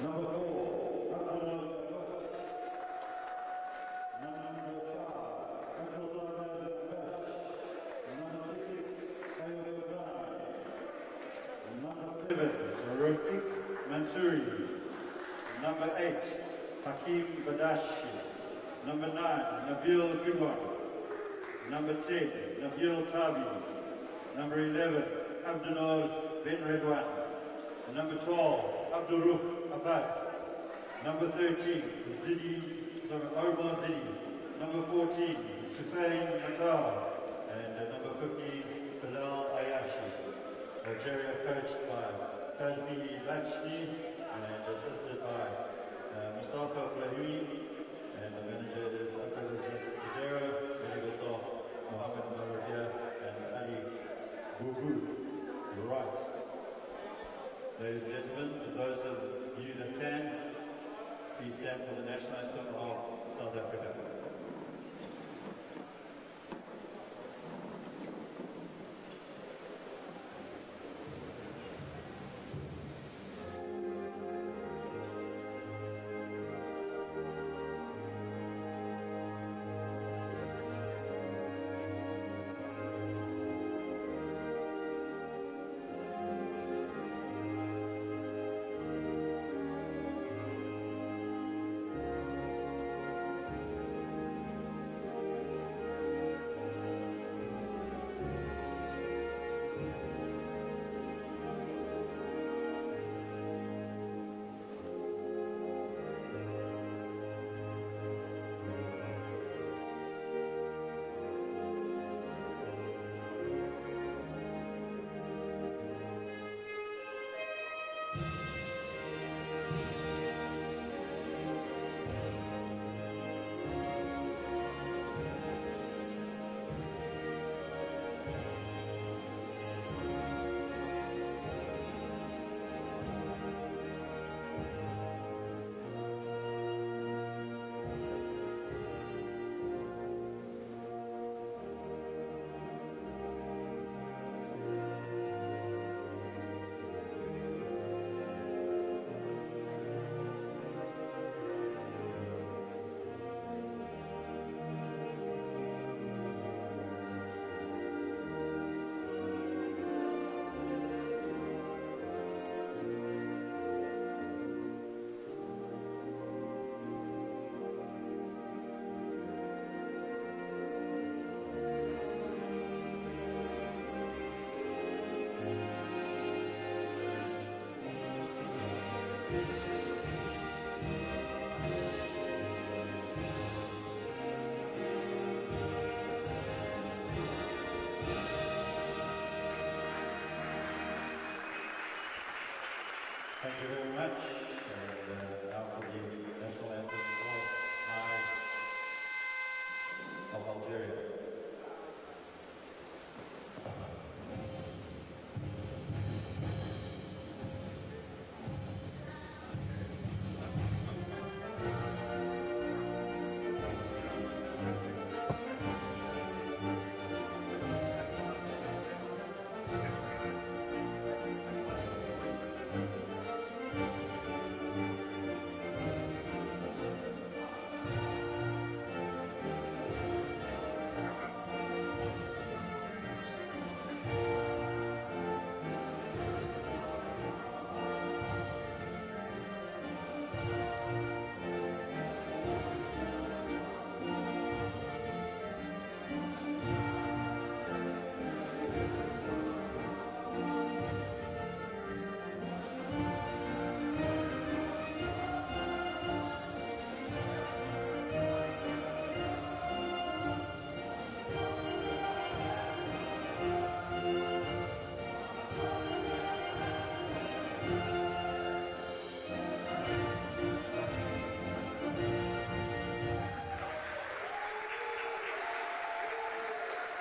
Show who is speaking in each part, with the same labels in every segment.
Speaker 1: Number 4, Number 7, Rafiq Mansouri. Number 8, Hakim Badashi. Number 9, Nabil Gudwan. Number 10, Nabil Tabi. Number 11, Abdunor Ben Redwan. Number 12, Abdurruf Abad. Number 13, Omar Zidi. Number 14, Sufain Atar. And number 15, Bilal Ayashi. Algeria coached by Tajmi Lachni and assisted by Mustafa Blahoui, and the manager is Abdulaziz Sidera, medical staff Mohammed Marabia and Ali Vubu. Right. Ladies and gentlemen, for those of you that can, please stand for the national anthem of South Africa. Thank you very much. And now for the national anthem of Algeria.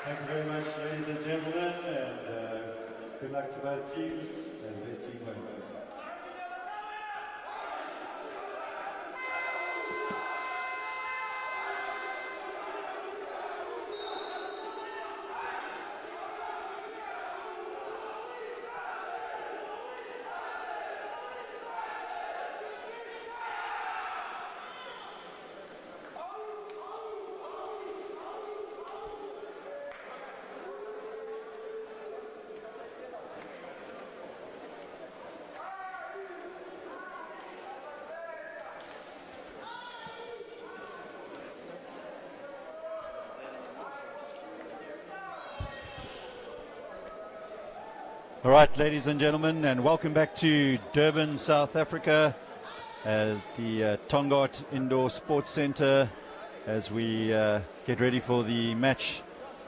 Speaker 1: Thank you very much, ladies and gentlemen, and good luck to both teams and best teamwork. All right, ladies and gentlemen, and welcome back to Durban, South Africa, the Tongaat Indoor Sports Centre, as we get ready for the match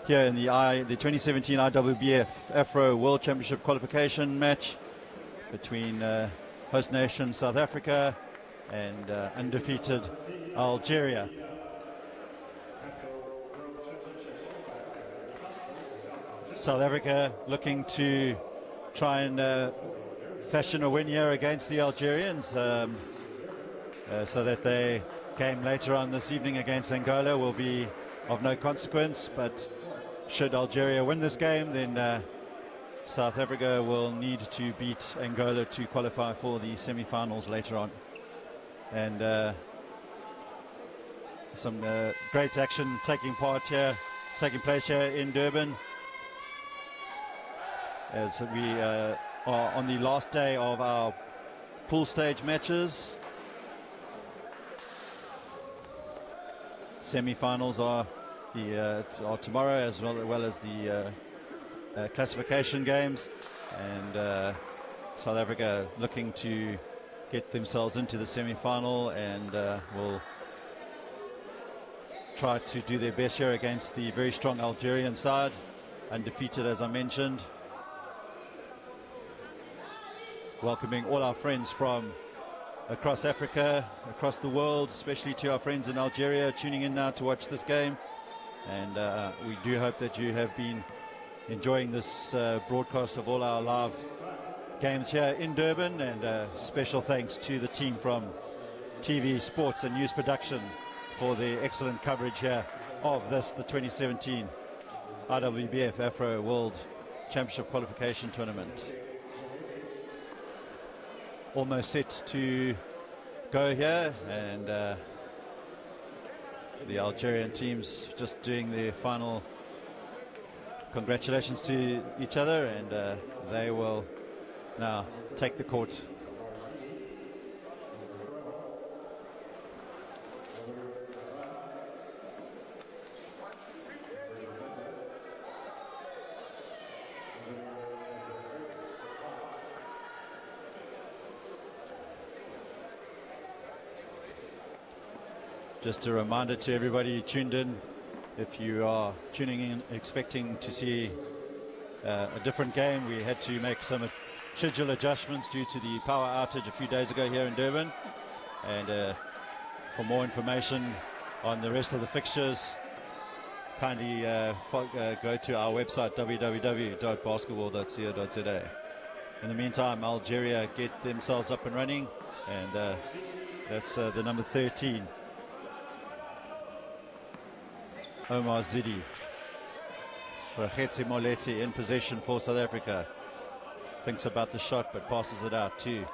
Speaker 1: here in the 2017 IWBF Afro World Championship qualification match between host nation South Africa and undefeated Algeria. South Africa looking to try and fashion a win here against the Algerians, so that their game later on this evening against Angola will be of no consequence. But should Algeria win this game, then South Africa will need to beat Angola to qualify for the semi-finals later on. And some great action taking place here in Durban, as we are on the last day of our pool stage matches. Semi-finals are tomorrow, as well as the classification games, and South Africa looking to get themselves into the semi-final, and will try to do their best here against the very strong Algerian side, undefeated as I mentioned. Welcoming all our friends from across Africa, across the world, especially to our friends in Algeria tuning in now to watch this game. And we do hope that you have been enjoying this broadcast of all our live games here in Durban. And special thanks to the team from TV, Sports and News Production for the excellent coverage here of the 2017 IWBF Afro World Championship Qualification Tournament. Almost set to go here, and the Algerian teams just doing their final congratulations to each other, and they will now take the court. Just a reminder to everybody tuned in, if you are tuning in expecting to see a different game, we had to make some schedule adjustments due to the power outage a few days ago here in Durban. And for more information on the rest of the fixtures, kindly go to our website, www.basketball.co.za. In the meantime, Algeria get themselves up and running, and that's the number 13. Omar Zidi. Rakhetsi Moleti in possession for South Africa. Thinks about the shot but passes it out to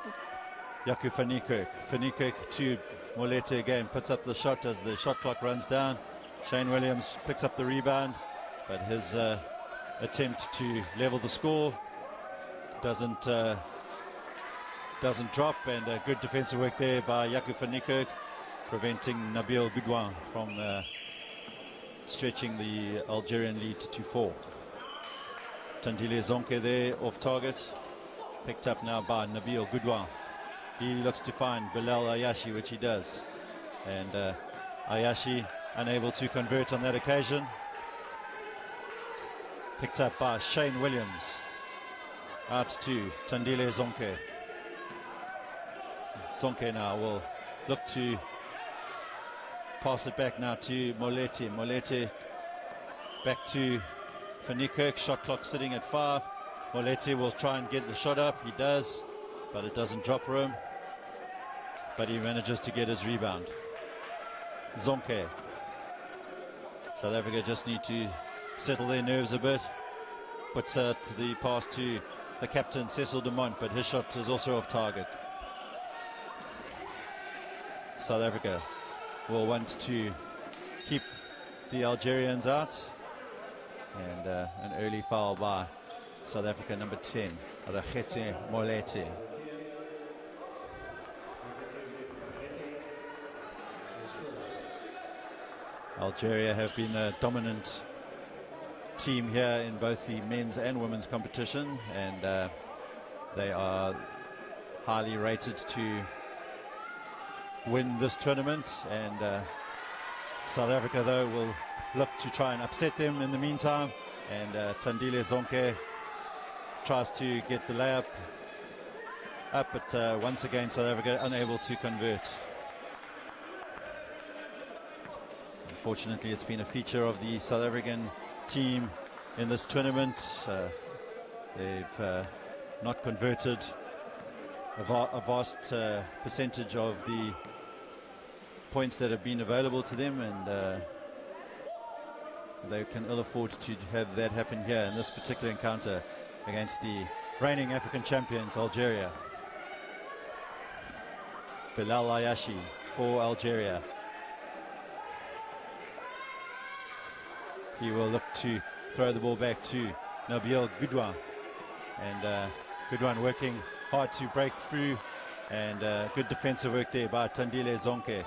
Speaker 1: Yaku Fanikirk. Fanikirk to Moleti again. Puts up the shot as the shot clock runs down. Shane Williams picks up the rebound, but his attempt to level the score doesn't drop, and good defensive work there by Yaku Fanikirk, preventing Nabil Goudouin from stretching the Algerian lead to 4. Tandile Zonke there off target, picked up now by Nabil Goudouin. He looks to find Bilal Ayashi, which he does, and Ayashi unable to convert on that occasion. Picked up by Shane Williams, out to Tandile Zonke. Zonke now will look to pass it back now to Moleti. Moleti back to Fanikirk. Shot clock sitting at 5. Moleti will try and get the shot up. He does, but it doesn't drop for him. But he manages to get his rebound. Zonke. South Africa just need to settle their nerves a bit. Puts the pass to the captain, Cecil Dumont, but his shot is also off target. South Africa will want to keep the Algerians out, and an early foul by South Africa, number 10, Rakhetsi Moleti. Algeria have been a dominant
Speaker 2: team here in both the men's and women's competition, and they are highly rated to win this tournament. And South Africa, though, will look to try and upset them in the meantime, and Tandile Zonke tries to get the layup up, but once again South Africa unable to convert. Unfortunately, it's been a feature of the South African team in this tournament. They've not converted a vast percentage of the points that have been available to them, and they can ill afford to have that happen here in this particular encounter against the reigning African champions, Algeria. Bilal Ayashi for Algeria. He will look to throw the ball back to Nabil Goudouin, and Goudouin working hard to break through, and good defensive work there by Tandile Zonke.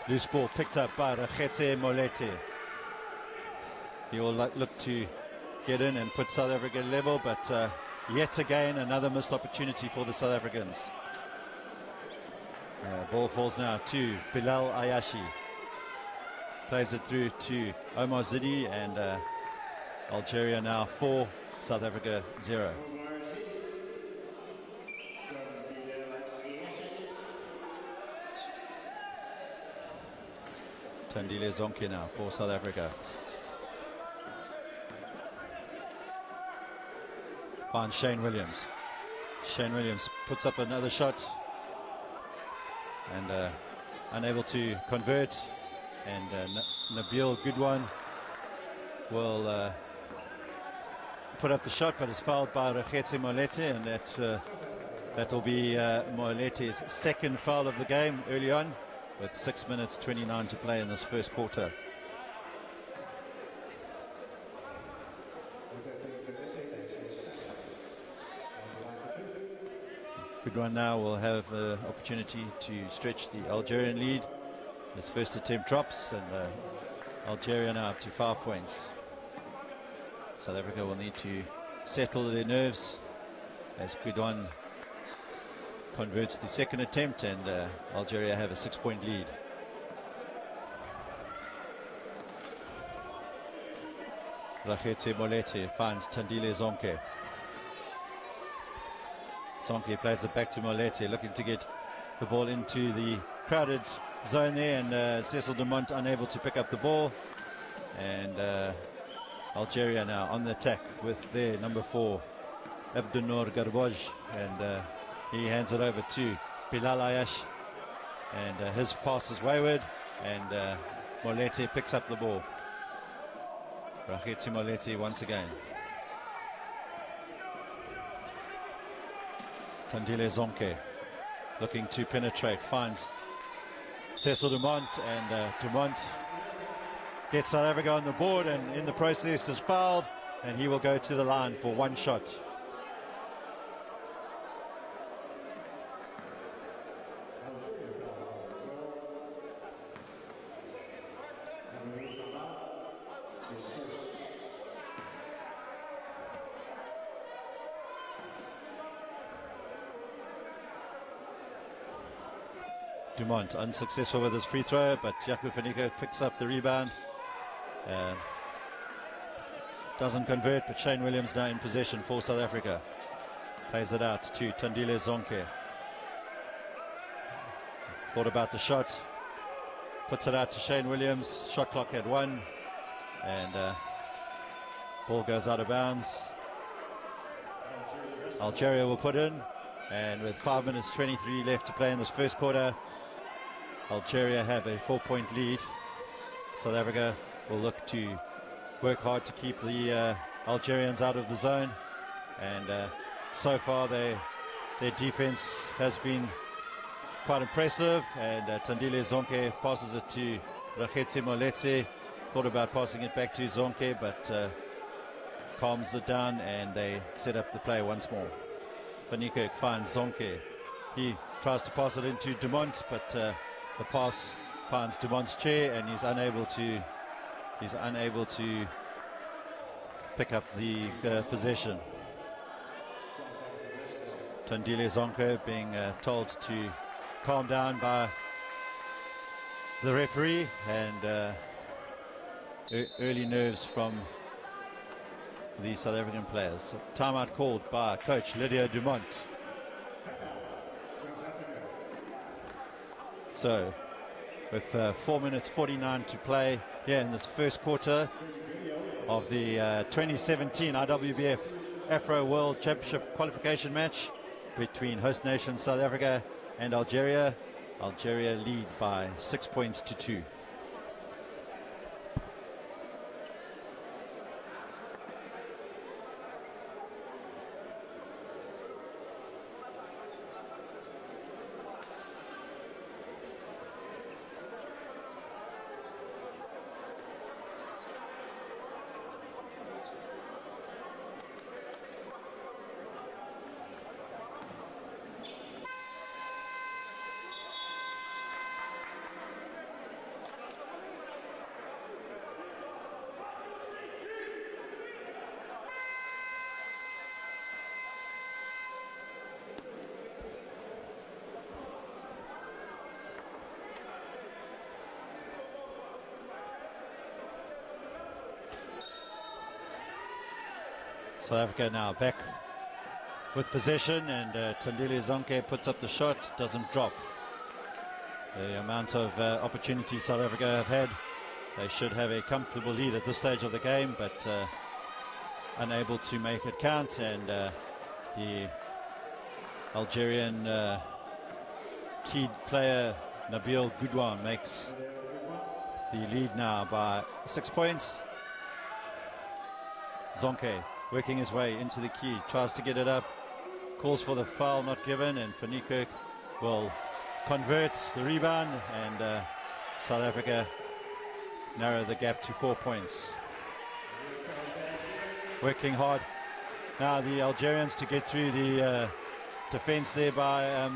Speaker 2: Loose ball picked up by Raketse Molete. He will look to get in and put South Africa level, but yet again another missed opportunity for the South Africans. Ball falls now to Bilal Ayashi. Plays it through to Omar Zidi, and Algeria now 4, South Africa 0. Tandile Zonke now for South Africa. Finds Shane Williams. Shane Williams puts up another shot, and unable to convert. And Nabil Goudouin will put up the shot, but is fouled by Raketse Molete, and that will be Molete's second foul of the game early on, with 6 minutes 29 to play in this first quarter. Goudouin now will have the opportunity to stretch the Algerian lead. His first attempt drops, and Algeria now up to 5 points. South Africa will need to settle their nerves as Goudouin converts the second attempt, and Algeria have a 6-point lead. Raketse Molete finds Tandile Zonke. Zonke plays it back to Molete, looking to get the ball into the crowded zone there, and Cecil Dumont unable to pick up the ball, and Algeria now on the attack with their number 4, Abdunnour Garboj, and he hands it over to Bilal Ayash, and his pass is wayward, and Molete picks up the ball. Raketse Molete once again. Tandile Zonke looking to penetrate, finds Cecil Dumont, and Dumont gets South Africa on the board, and in the process is fouled, and he will go to the line for one shot. Dumont unsuccessful with his free throw, but Jaco Faniko picks up the rebound. Doesn't convert, but Shane Williams now in possession for South Africa. Plays it out to Tandile Zonke. Thought about the shot. Puts it out to Shane Williams. Shot clock at 1. And ball goes out of bounds. Algeria will put in. And with 5 minutes 23 left to play in this first quarter, Algeria have a 4-point lead. South Africa will look to work hard to keep the Algerians out of the zone, and so far their defense has been quite impressive, and Tandile Zonke passes it to Raketse Molete. Thought about passing it back to Zonke, but calms it down, and they set up the play once more. Van Niekerk finds Zonke. He tries to pass it into Dumont, but the pass finds Dumont's chair, and he's unable to he's unable to pick up the possession. Tandile Zonke being told to calm down by the referee, and early nerves from the South African players. Timeout called by coach Lydia Dumont. So with 4 minutes 49 to play here in this first quarter of the 2017 IWBF Afro World Championship qualification match between host nation South Africa and Algeria. Algeria lead by 6 points to 2. South Africa now back with possession, and Tandile Zonke puts up the shot, doesn't drop. The amount of opportunities South Africa have had, they should have a comfortable lead at this stage of the game, but unable to make it count, and the Algerian key player Nabil Goudouin makes the lead now by 6 points. Zonke working his way into the key, tries to get it up, calls for the foul, not given, and Van Niekerk will convert the rebound, and South Africa narrow the gap to 4 points. Working hard now the Algerians to get through the defense there by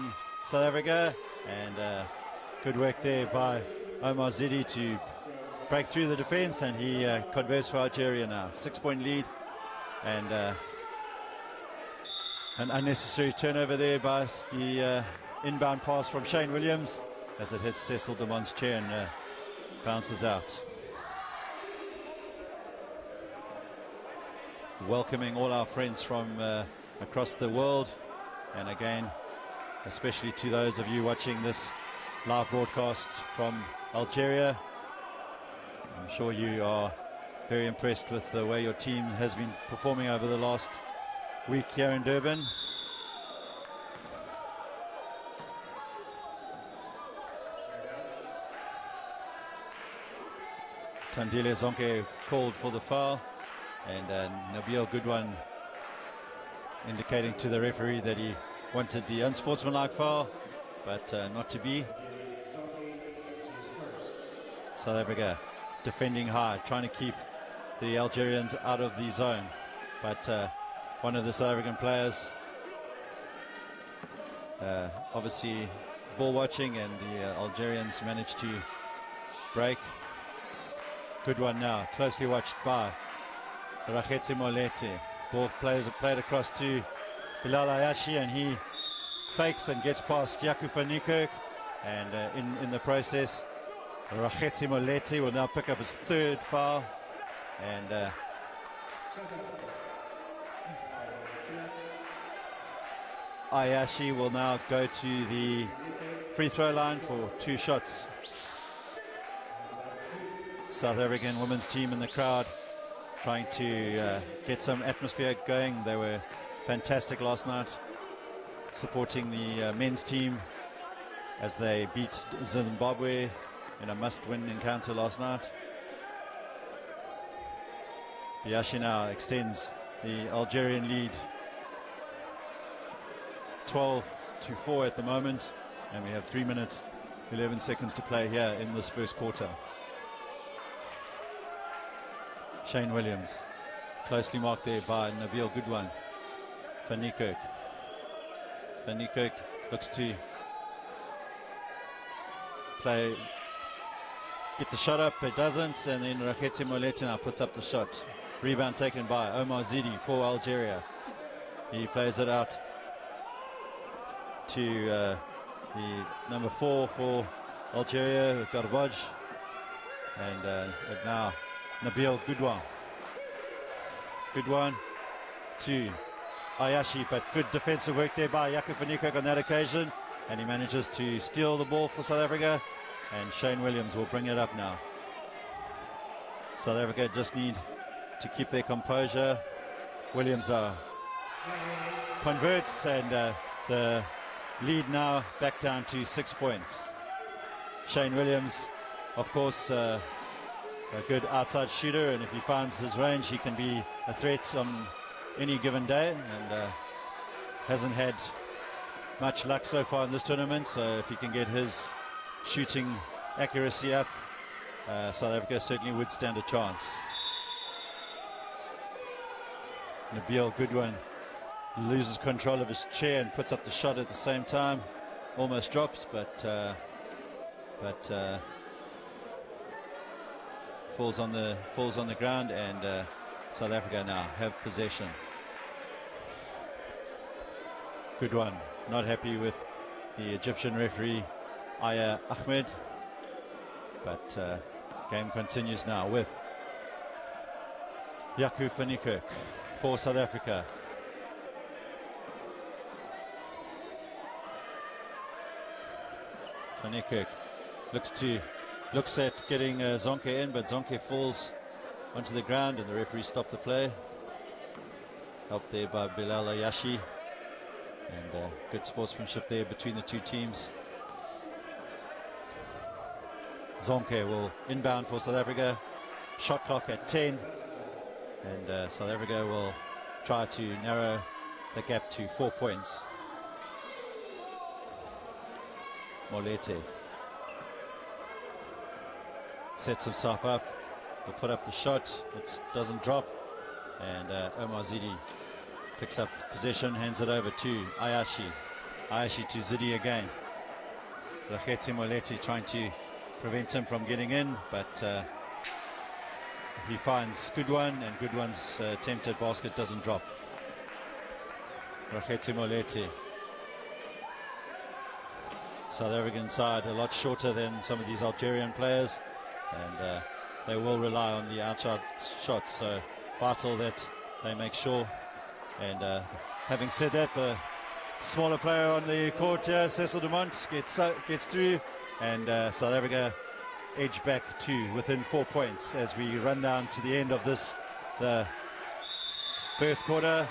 Speaker 2: South Africa, and good work there by Omar Zidi to break through the defense, and he converts for Algeria now. 6 point lead, and an unnecessary turnover there by the inbound pass from Shane Williams as it hits Cecil Dumont's chair and bounces out. Welcoming all our friends from across the world, and again especially to those of you watching this live broadcast from Algeria. I'm sure you are very impressed with the way your team has been performing over the last week here in Durban. Tandile Zonke called for the foul, and Nabil Goudouin indicating to the referee that he wanted the unsportsmanlike foul, but not to be. South Africa defending hard, trying to keep the Algerians out of the zone, but one of the South African players obviously ball watching, and the Algerians managed to break. Good one now, closely watched by Rakhetsi Molete. Ball played across to Bilal Ayashi, and he fakes and gets past Jaco van Niekerk, and in the process Rakhetsi Molete will now pick up his third foul, and Ayashi will now go to the free throw line for 2 shots. South African women's team in the crowd trying to get some atmosphere going. They were fantastic last night, supporting the men's team as they beat Zimbabwe in a must-win encounter last night. Biashi now extends the Algerian lead 12-4 at the moment, and we have 3 minutes 11 seconds to play here in this first quarter. Shane Williams closely marked there by Nabil Goudouin. Van Niekerk. Van Niekerk looks to play get the shot up. It doesn't, and then Rakhetsi Moleti now puts up the shot. Rebound taken by Omar Zidi for Algeria. He plays it out to the number 4 for Algeria, Garbaj, and now Nabil Goudouin. Goudouin to Ayashi, but good defensive work there by Jaco van Niekerk on that occasion, and he manages to steal the ball for South Africa, and Shane Williams will bring it up now. South Africa just need to keep their composure. Williams converts, and the lead now back down to 6 points. Shane Williams, of course, a good outside shooter, and if he finds his range, he can be a threat on any given day, and hasn't had much luck so far in this tournament, so if he can get his shooting accuracy up, South Africa certainly would stand a chance. Nabil Goudouin loses control of his chair and puts up the shot at the same time. Almost drops, but falls on the ground, and South Africa now have possession. Goudouin not happy with the Egyptian referee Aya Ahmed, but game continues now with Jaco van Niekerk for South Africa. Van Niekerk looks at getting Zonke in, but Zonke falls onto the ground, and the referee stopped the play. Helped there by Bilal Ayashi, and good sportsmanship there between the two teams. Zonke will inbound for South Africa. Shot clock at 10, and South Africa will try to narrow the gap to 4 points. Molete sets himself up, will put up the shot, it doesn't drop, and Omar Zidi picks up possession, hands it over to Ayashi. Ayashi to Zidi again. Rakhetsi Moleti trying to prevent him from getting in, but he finds Goudouin, and Goudouin's attempted basket doesn't drop. Rakhetsi Moleti. South African side a lot shorter than some of these Algerian players, and they will rely on the outside shots, so vital that they make sure. And having said that, the smaller player on the court, Cecil Dumont, gets through, and South Africa edge back to within 4 points as we run down to the end of the first quarter.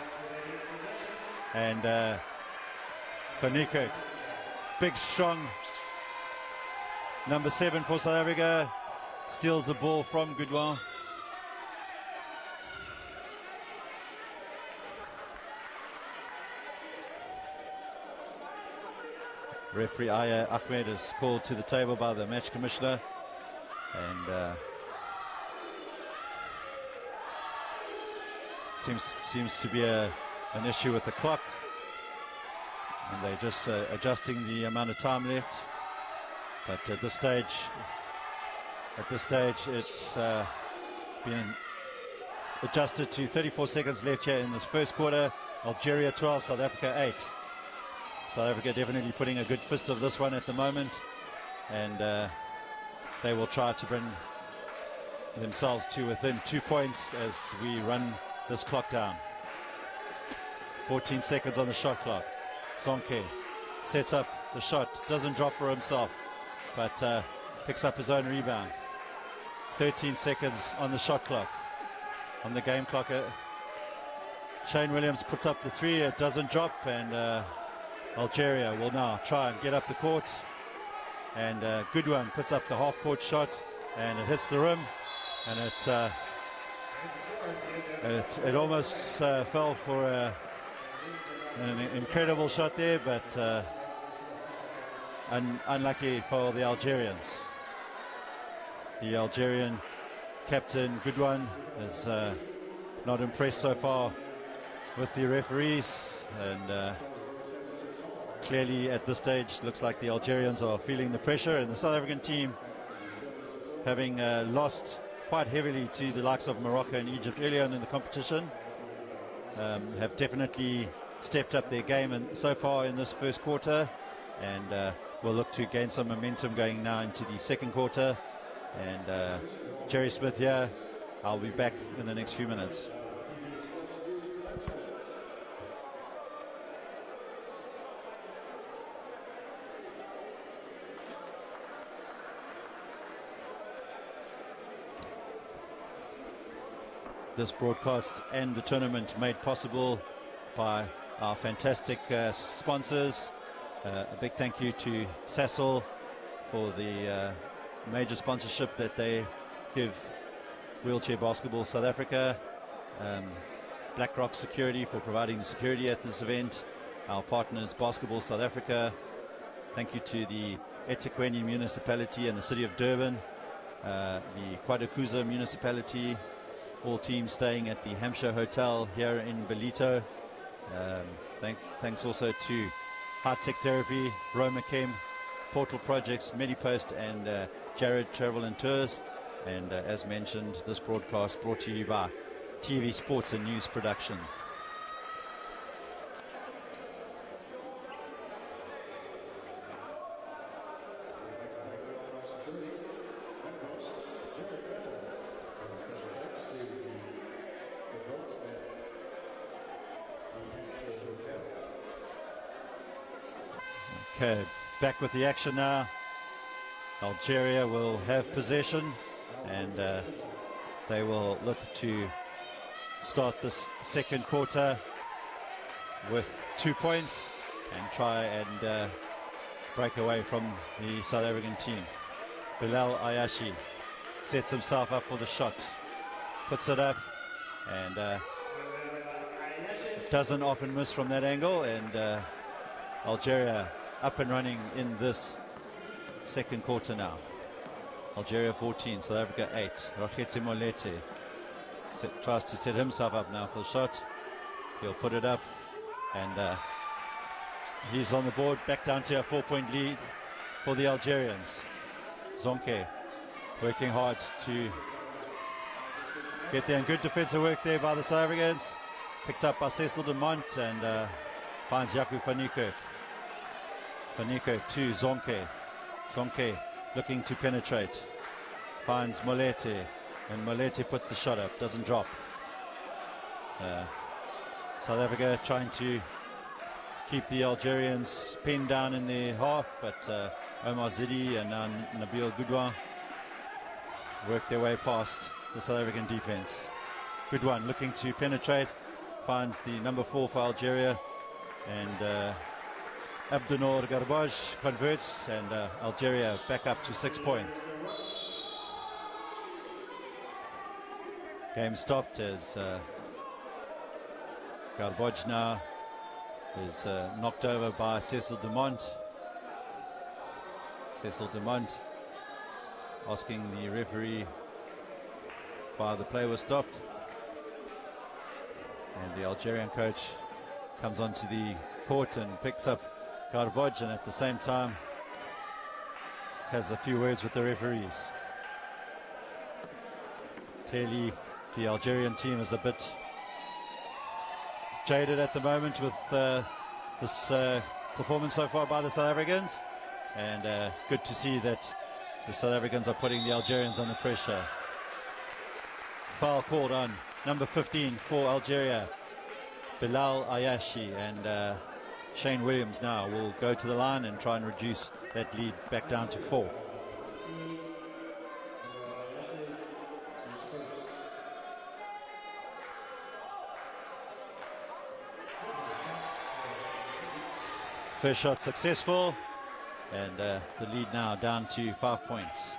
Speaker 2: And Van Niekerk, big strong number 7 for South Africa, steals the ball from Goudouin. Referee Aya Ahmed is called to the table by the match commissioner, and seems to be an issue with the clock, and they're just adjusting the amount of time left. But at this stage it's been adjusted to 34 seconds left here in this first quarter. Algeria 12, South Africa 8. South Africa definitely putting a good fist of this one at the moment, and they will try to bring themselves to within 2 points as we run this clock down. 14 seconds on the shot clock. Zonke sets up the shot, doesn't drop for himself, but picks up his own rebound. 13 seconds on the shot clock, on the game clock. Shane Williams puts up the 3, it doesn't drop, and Algeria will now try and get up the court, and Goudouin puts up the half-court shot, and it hits the rim, and it almost fell for an incredible shot there, but unlucky for the Algerians. The Algerian captain Goudouin is not impressed so far with the referees, and clearly at this stage looks like the Algerians are feeling the pressure, and the South African team having lost quite heavily to the likes of Morocco and Egypt earlier on in the competition, have definitely stepped up their game and so far in this first quarter, and will look to gain some momentum going now into the second quarter. And Jerry Smith here. I'll be back in the next few minutes. This broadcast and the tournament made possible by our fantastic sponsors. A big thank you to Sasol for the major sponsorship that they give Wheelchair Basketball South Africa, BlackRock Security for providing the security at this event, our partners Basketball South Africa. Thank you to the eThekwini municipality and the city of Durban, the Qualifiers municipality, all teams staying at the Hampshire Hotel here in Belito. Thanks also to High Tech Therapy, Roma Chem, Portal Projects, Medipost, and Jared Travel and Tours. And as mentioned, this broadcast brought to you by TV Sports and News Production. Okay, back with the action now. Algeria will have possession, and they will look to start this second quarter with 2 points and try and break away from the South African team. Bilal Ayashi sets himself up for the shot, puts it up, and doesn't often miss from that angle, and Algeria up and running in this second quarter now. Algeria 14, South Africa 8. Rakhetsi Molete tries to set himself up now for the shot. He'll put it up, and he's on the board, back down to a 4-point lead for the Algerians. Zonke working hard to get there, and good defensive work there by the South Africans. Picked up by Cecil de Mont, and finds Jaco van Niekerk. Van Niekerk to Zonke. Zonke looking to penetrate. Finds Molete, and Molete puts the shot up, doesn't drop. South Africa trying to keep the Algerians pinned down in their half, but Omar Zidi and now Nabil Goudouin work their way past the South African defense. Goudouin looking to penetrate, finds the number 4 for Algeria, and Abdenour Garbaj converts, and Algeria back up to 6 points. Game stopped as Garbaj now is knocked over by Cecil de Mont. Cecil de Mont asking the referee why the play was stopped, and the Algerian coach comes onto the court and picks up Garbaj, and at the same time has a few words with the referees. Clearly the Algerian team is a bit jaded at the moment with this performance so far by the South Africans, and good to see that the South Africans are putting the Algerians under pressure. Foul called on number 15 for Algeria, Bilal Ayashi, and Shane Williams now will go to the line and try and reduce that lead back down to 4. First shot successful, and the lead now down to 5 points.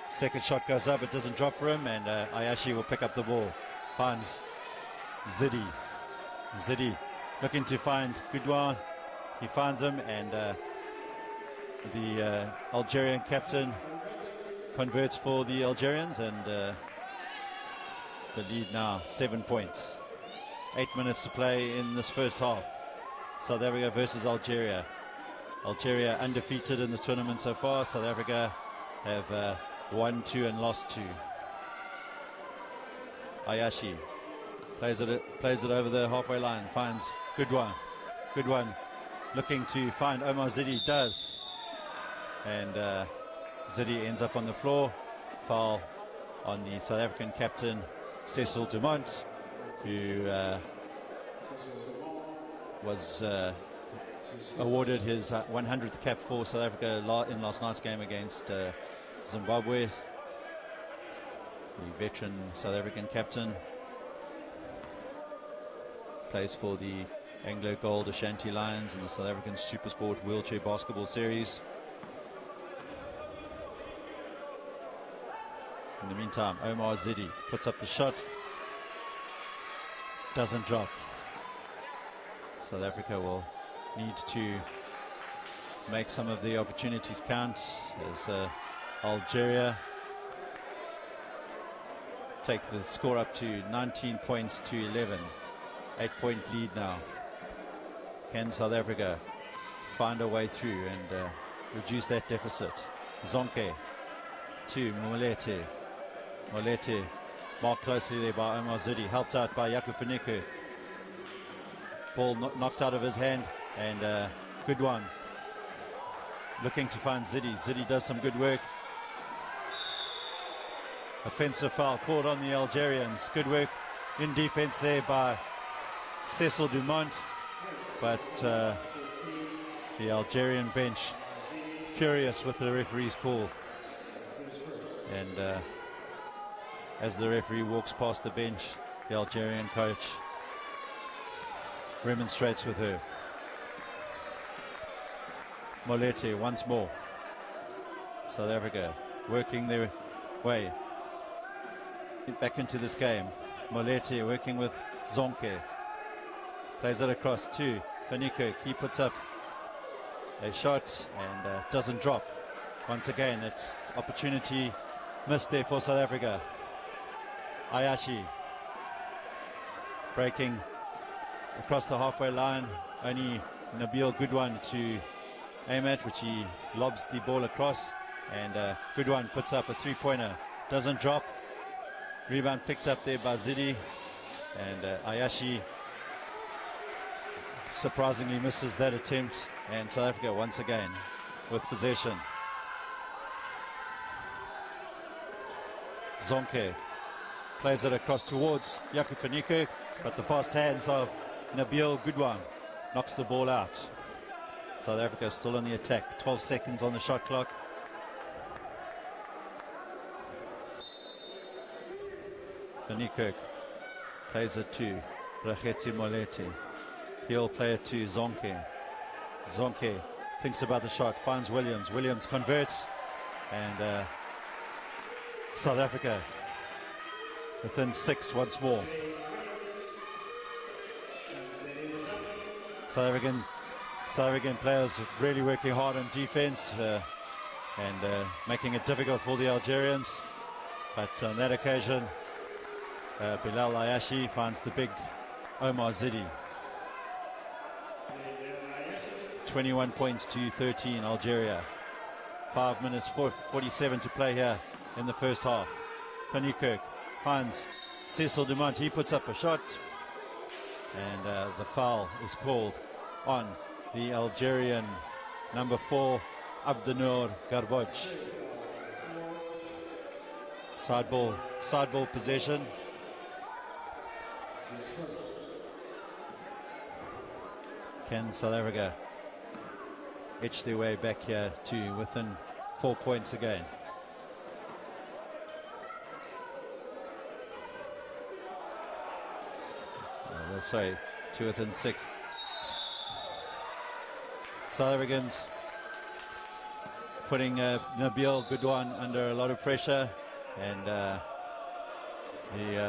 Speaker 2: Second shot goes up, it doesn't drop for him, and Ayashi will pick up the ball. Finds Zidi. Zidi looking to find Goudouin. He finds him, and the Algerian captain converts for the Algerians, and the lead now 7 points. 8 minutes to play in this first half. South Africa versus Algeria. Algeria undefeated in the tournament so far. South Africa have won 2 and lost 2. Ayashi plays it over the halfway line, finds good one, looking to find Omar Zidi, does, and Zidi ends up on the floor. Foul on the South African captain Cecil Dumont, who was awarded his 100th cap for South Africa in last night's game against Zimbabwe. The veteran South African captain plays for the Anglo Gold Ashanti Lions in the South African Supersport Wheelchair Basketball Series. In the meantime, Omar Zidi puts up the shot, doesn't drop. South Africa will need to make some of the opportunities count as Algeria take the score up to 19 points to 11. 8-point lead now. Can South Africa find a way through and reduce that deficit? Zonke to Molete. Molete marked closely there by Omar Zidi, helped out by Jaco Faniko. Ball knocked out of his hand, and good one. Looking to find Zidi. Zidi does some good work. Offensive foul called on the Algerians. Good work in defense there by Cecil Dumont, but the Algerian bench furious with the referee's call, and as the referee walks past the bench, the Algerian coach remonstrates with her. Molete once more. South Africa working their way back into this game. Molete working with Zonke. Plays it across to Faniko. He puts up a shot and doesn't drop. Once again, it's opportunity missed there for South Africa. Ayashi breaking across the halfway line. Only Nabil Goodwan to aim at, which he lobs the ball across, and Goodwan puts up a three-pointer. Doesn't drop. Rebound picked up there by Zidi, and Ayashi surprisingly misses that attempt, and South Africa once again with possession. Zonke plays it across towards Jaco Faniko, but the fast hands of Nabil Goodwan knocks the ball out. South Africa still on the attack. 12 seconds on the shot clock. Faniko plays it to Rakhetsi Molete. He'll play it to Zonke. Zonke thinks about the shot, finds Williams. Williams converts, and South Africa within 6 once more. South African players really working hard on defense and making it difficult for the Algerians. But on that occasion, Bilal Ayashi finds the big Omar Zidi. 21 points to 13, Algeria. 5 minutes 47 to play here in the first half. Faniko finds Cecil Dumont. He puts up a shot, and the foul is called on the Algerian number 4, Abdenour Garboj. Side ball possession. Can South Africa etch their way back here to within 4 points again? Sorry, to within 6. South Africans putting Nabil Goodwan under a lot of pressure, and the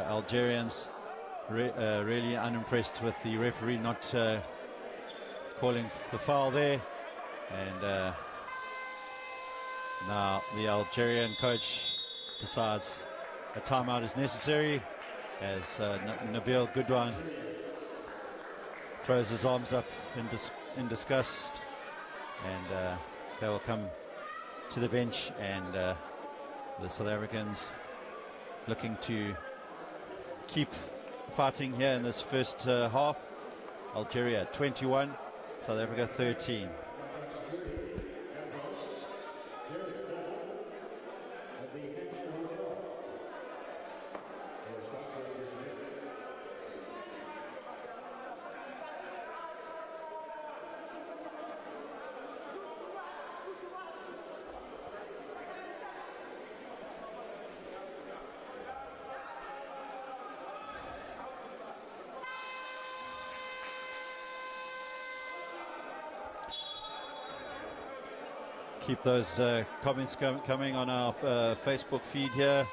Speaker 2: Algerians really unimpressed with the referee not calling the foul there, and now the Algerian coach decides a timeout is necessary as Nabil Goodwan throws his arms up in disgust, and they will come to the bench, and the South Africans looking to keep fighting here in this first half. Algeria 21, South Africa 13. Keep those comments coming on our Facebook feed here.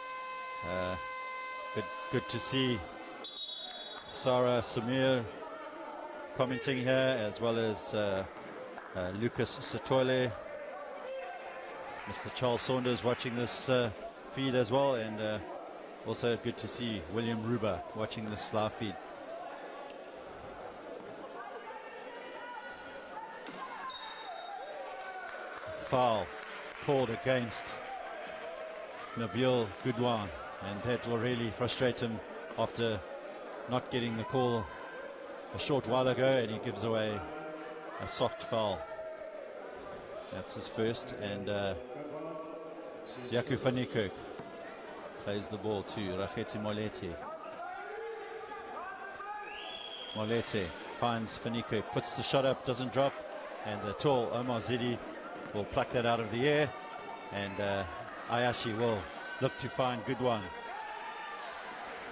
Speaker 2: Good to see Sarah Samir commenting here, as well as Lucas Satole, Mr. Charles Saunders watching this feed as well, and also good to see William Ruber watching this live feed. Foul called against Nabil Goodwan, and that will really frustrate him after not getting the call a short while ago, and he gives away a soft foul. That's his first, and Jaco van Niekerk plays the ball to Rakhetsi Molete. Molete finds van Niekerk, puts the shot up, doesn't drop, and the tall Omar Zidi will pluck that out of the air, and Ayashi will look to find Goodwan.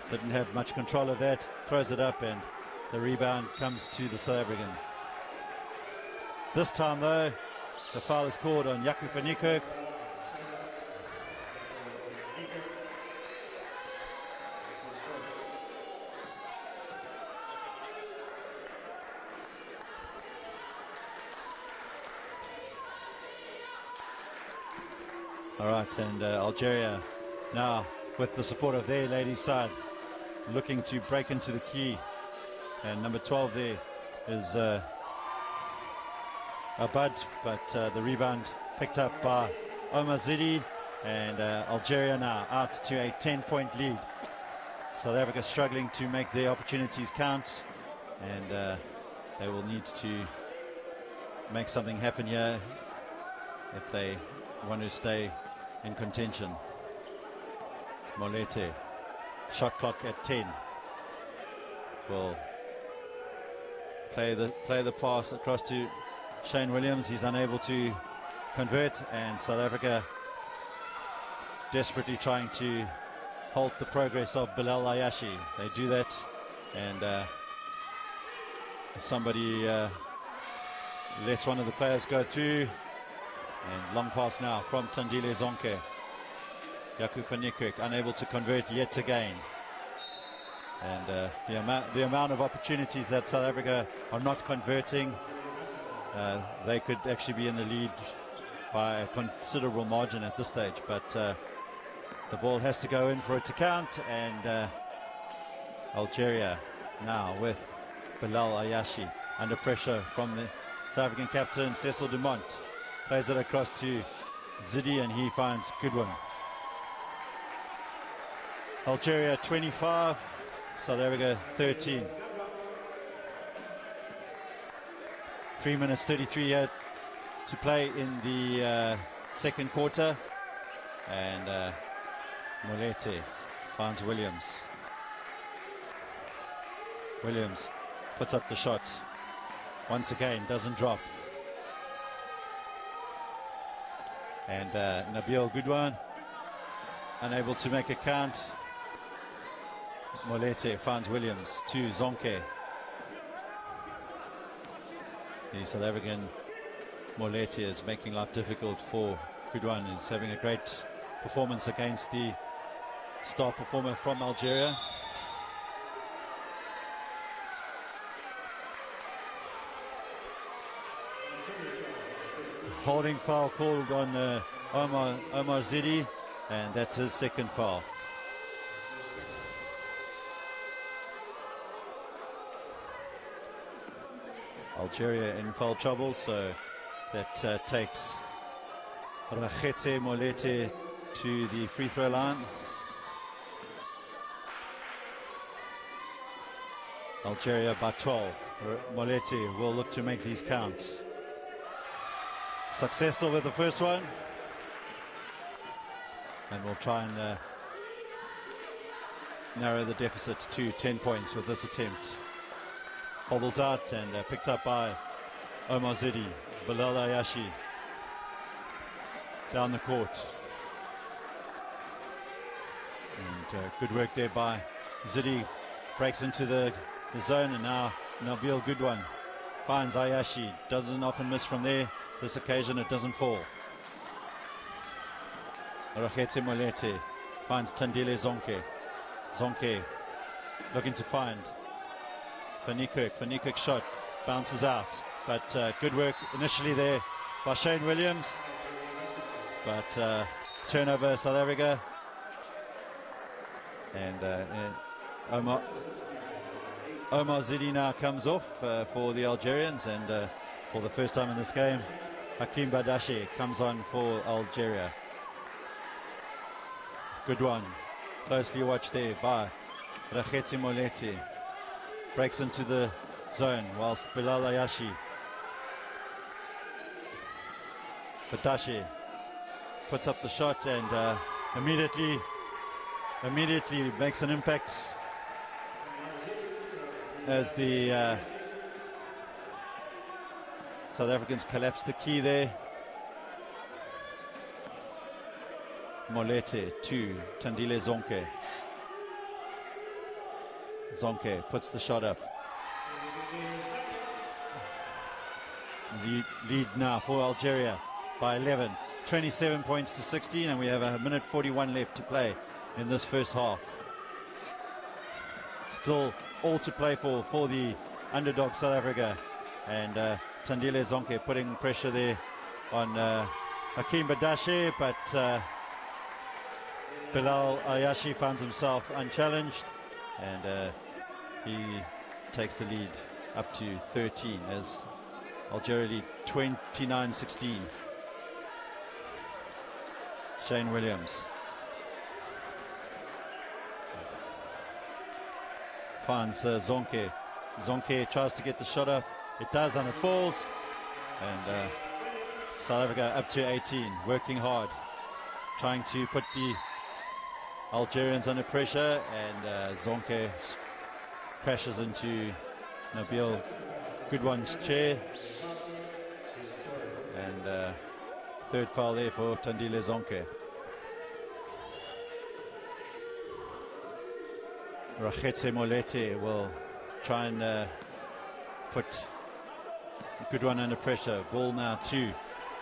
Speaker 2: Didn't have much control of that, throws it up, and the rebound comes to the South Africans. This time though, the foul is called on Jaco van Niekerk. All right, and Algeria now, with the support of their ladies side, looking to break into the key. And number 12 there is Abad, but the rebound picked up by Omar Zidi, and Algeria now out to a 10-point lead. South Africa struggling to make their opportunities count, and they will need to make something happen here if they want to stay in contention. Molete, shot clock at 10, will play the pass across to Shane Williams. He's unable to convert, and South Africa desperately trying to halt the progress of Bilal Ayashi. They do that, and somebody lets one of the players go through. And long pass now from Tandile Zonke. Jaco van Niekerk unable to convert yet again. And the amount of opportunities that South Africa are not converting, they could actually be in the lead by a considerable margin at this stage. But the ball has to go in for it to count, and Algeria now with Bilal Ayashi under pressure from the South African captain Cecil Dumont. Plays it across to Zidi, and he finds Goodwin. Algeria 25, South Africa 13. 3 minutes 33 here to play in the second quarter, and Molete finds Williams. Williams puts up the shot. Once again, doesn't drop. And Nabil Goodwan unable to make a count. Molete finds Williams to Zonke. The South African Molete is making life difficult for Goodwan. He's having a great performance against the star performer from Algeria. Holding foul called on Omar Zidi, and that's his second foul. Algeria in foul trouble, so that takes Rachetse Molete to the free throw line. Algeria by 12. Molete will look to make these count. Successful with the first one, and we'll try and narrow the deficit to 10 points with this attempt. Bobbles out and picked up by Omar Zidi. Bilal Ayashi down the court. And good work there by Zidi. Breaks into the zone, and now Nabil Goodwan finds Ayashi. Doesn't often miss from there. This occasion it doesn't fall. Rachetse Molete finds Tandile Zonke. Zonke looking to find Van Niekerk shot, bounces out, but good work initially there by Shane Williams, but turnover South Africa, and Omar Zidi now comes off for the Algerians, and for the first time in this game Hakim Badashi comes on for Algeria. Good one, closely watched there by Rachetse Molete. Breaks into the zone whilst Bilal Ayashi. Badashi puts up the shot and immediately makes an impact as the South Africans collapse the key there. Molete to Tandile Zonke. Zonke puts the shot up. Lead now for Algeria by 11. 27 points to 16, and we have a minute 41 left to play in this first half. Still all to play for the underdog South Africa, and Tandile Zonke putting pressure there on Hakim Badashi, but Bilal Ayashi finds himself unchallenged, and he takes the lead up to 13 as Algeria lead 29-16. Shane Williams finds Zonke. Zonke tries to get the shot off. It does, and it falls. And South Africa up to 18, working hard, trying to put the Algerians under pressure, and Zonke crashes into Nabil Goodwan's chair, and third foul there for Tandile Zonke. Rachetse Molete will try and put Goodwan under pressure. Ball now to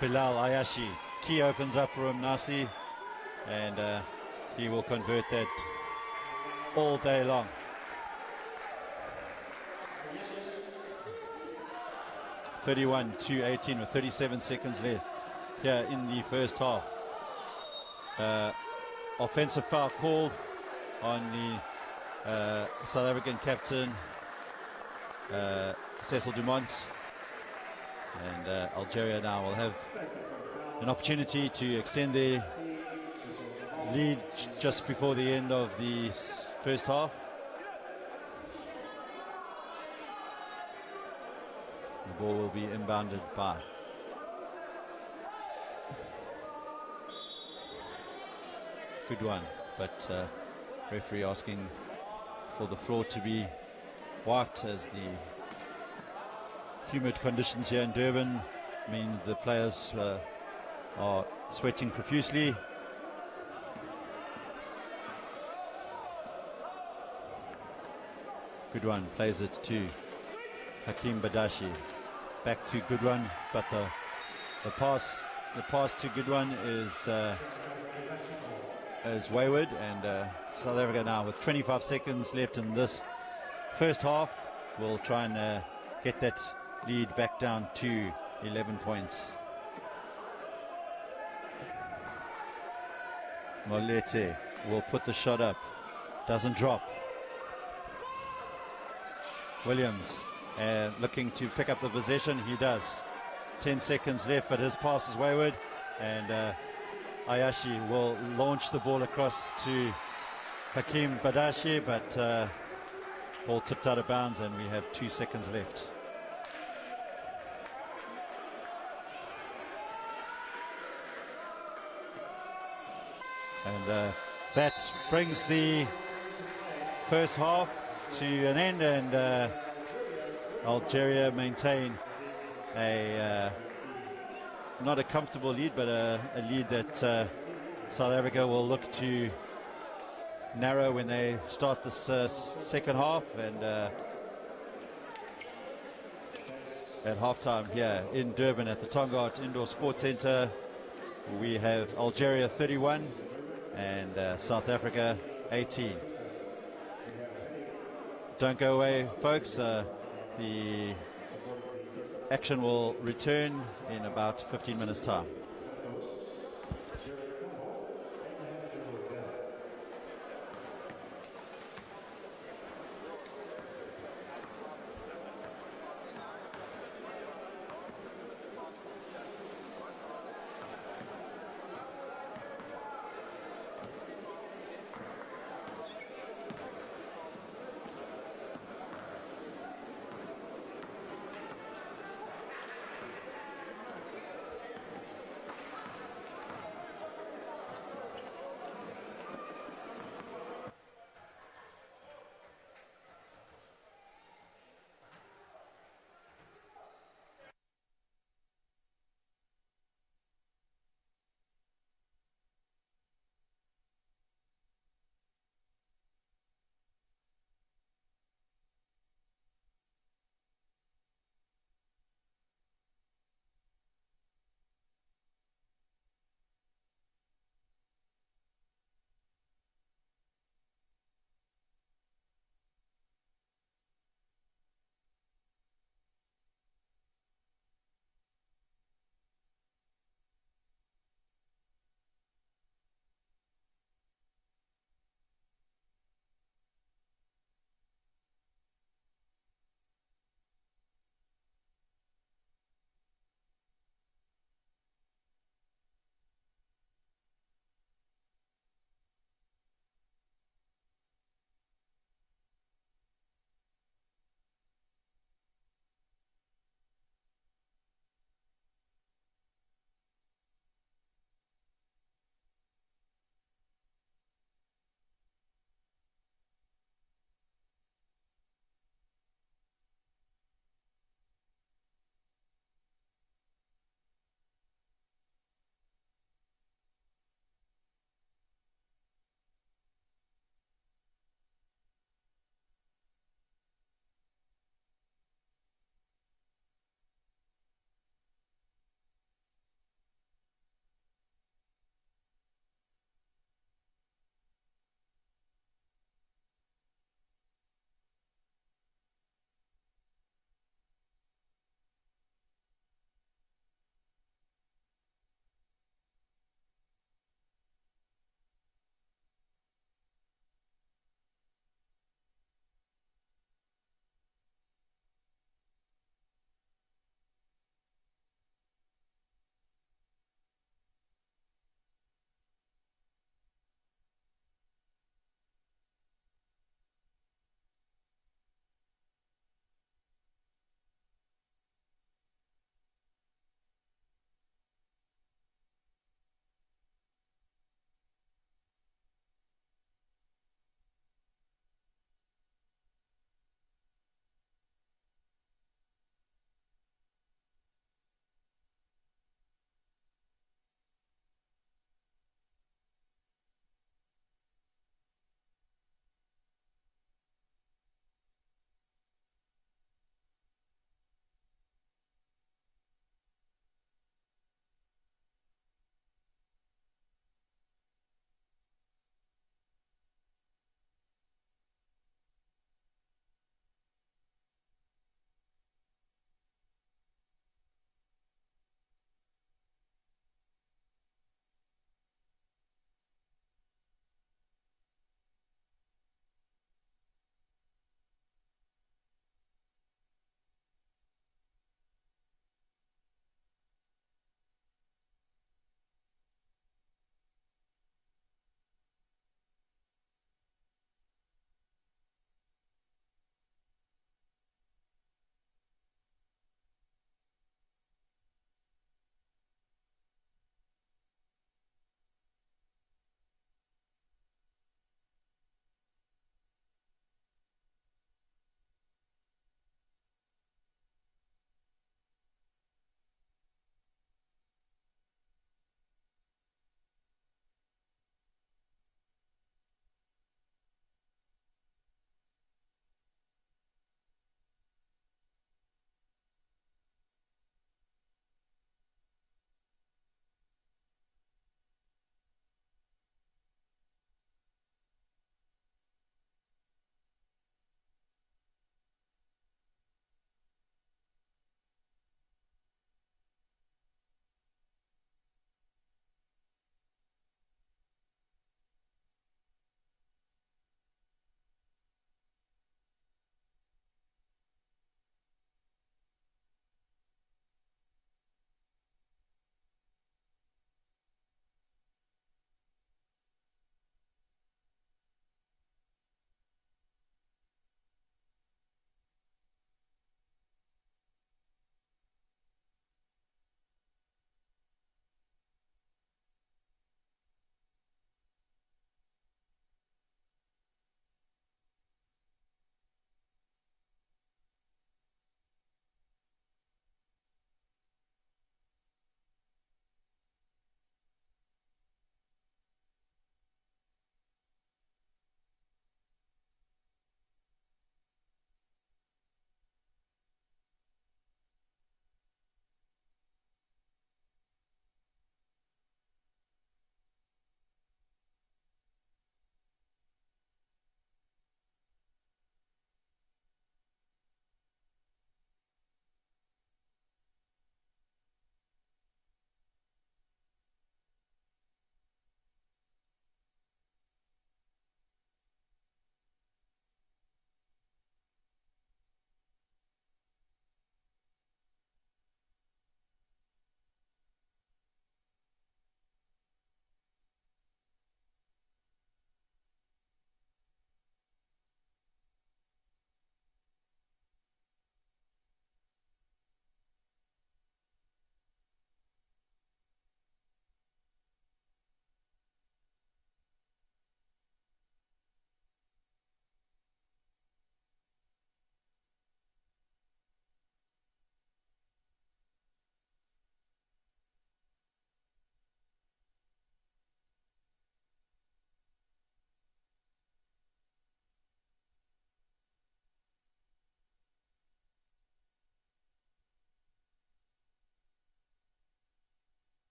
Speaker 2: Bilal Ayashi. Key opens up for him nicely, and he will convert that all day long. (31-18) with 37 seconds left here in the first half. Offensive foul called on the South African captain Cecil Dumont, and Algeria now will have an opportunity to extend their lead just before the end of the first half. The ball will be inbounded by Goodwan, but referee asking for the floor to be wiped, as the humid conditions here in Durban mean the players are sweating profusely. Goodwan plays it to Hakim Badashi. Back to Goodwan, but the pass to Goodwan is wayward, and South Africa now with 25 seconds left in this first half will try and get that lead back down to 11 points. Molete will put the shot up, doesn't drop. Williams, and looking to pick up the possession. He does. 10 seconds left, but his pass is wayward, and Ayashi will launch the ball across to Hakim Badashi, but ball tipped out of bounds, and we have 2 seconds left. And that brings the first half to an end, and Algeria maintain a not a comfortable lead, but a lead that South Africa will look to narrow when they start this second half. And at halftime here in Durban at the Tongaat Indoor Sports Centre, we have Algeria 31 and South Africa 18. Don't go away, folks. The action will return in about 15 minutes' time.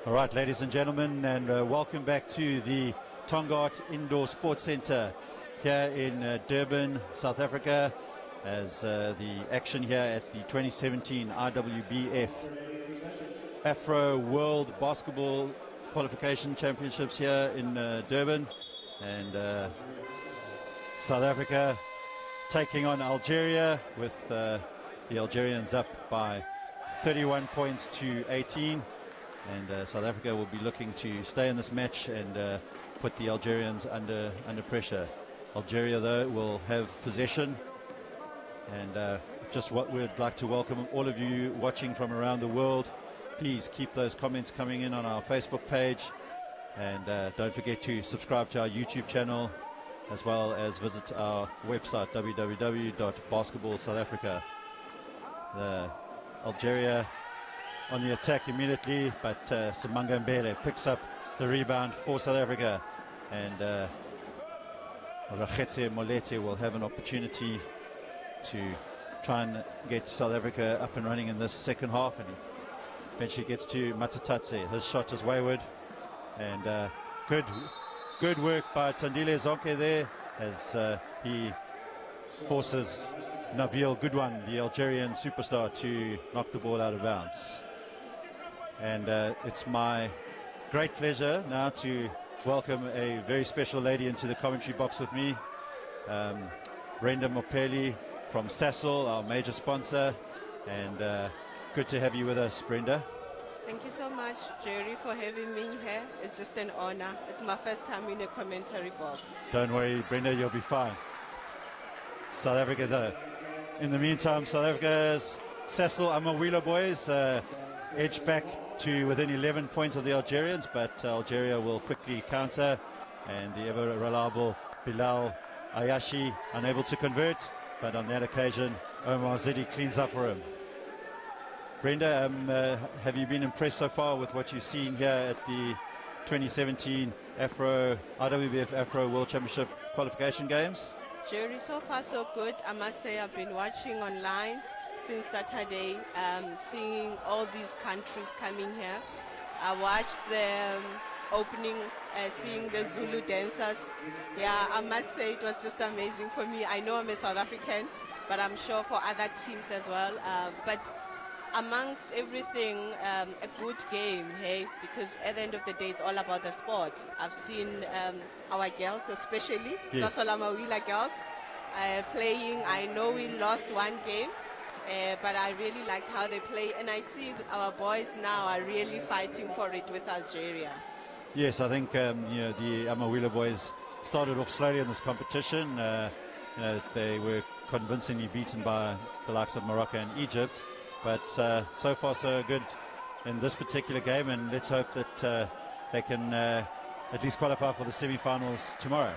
Speaker 2: All right, ladies and gentlemen, and welcome back to the Tongaat Indoor Sports Centre here in Durban, South Africa, as the action here at the 2017 IWBF Afro World Basketball Qualification Championships here in Durban, and South Africa taking on Algeria, with the Algerians up by 31 points to 18. And South Africa will be looking to stay in this match and put the Algerians under pressure. Algeria, though, will have possession. And just what we'd like to welcome all of you watching from around the world. Please keep those comments coming in on our Facebook page. And don't forget to subscribe to our YouTube channel, as well as visit our website, www.basketballsouthafrica. Algeria on the attack immediately, but Simanga Mbele picks up the rebound for South Africa, and Rachetse Molete will have an opportunity to try and get South Africa up and running in this second half, and eventually gets to Matatatse. His shot is wayward, and good work by Tandile Zonke there, as he forces Nabil Goodwan, the Algerian superstar, to knock the ball out of bounds. And it's my great pleasure now to welcome a very special lady into the commentary box with me, Brenda Mopeli from Sasol, our major sponsor. And good to have you with us, Brenda.
Speaker 3: Thank you so much, Jerry, for having me here. It's just an honor. It's my first time in a commentary box.
Speaker 2: Don't worry, Brenda, you'll be fine. South Africa, though. In the meantime, South Africa's Sasol Amawila boys edge back to within 11 points of the Algerians, but Algeria will quickly counter, and the ever reliable Bilal Ayashi unable to convert, but on that occasion Omar Zidi cleans up for him. Brenda, have you been impressed so far with what you've seen here at the 2017 IWBF Afro World Championship qualification games?
Speaker 3: Jerry, so far so good. I must say I've been watching online since Saturday, seeing all these countries coming here. I watched the opening, seeing the Zulu dancers. Yeah, I must say it was just amazing for me. I know I'm a South African, but I'm sure for other teams as well. But amongst everything, a good game, hey, because at the end of the day, it's all about the sport. I've seen our girls, especially Sasol Amawila girls, playing. I know we lost one game, but I really liked how they play, and I see our boys now are really fighting for it with Algeria.
Speaker 2: Yes, I think the Amawila boys started off slowly in this competition. They were convincingly beaten by the likes of Morocco and Egypt, but so far so good in this particular game, and let's hope that they can at least qualify for the semi-finals tomorrow.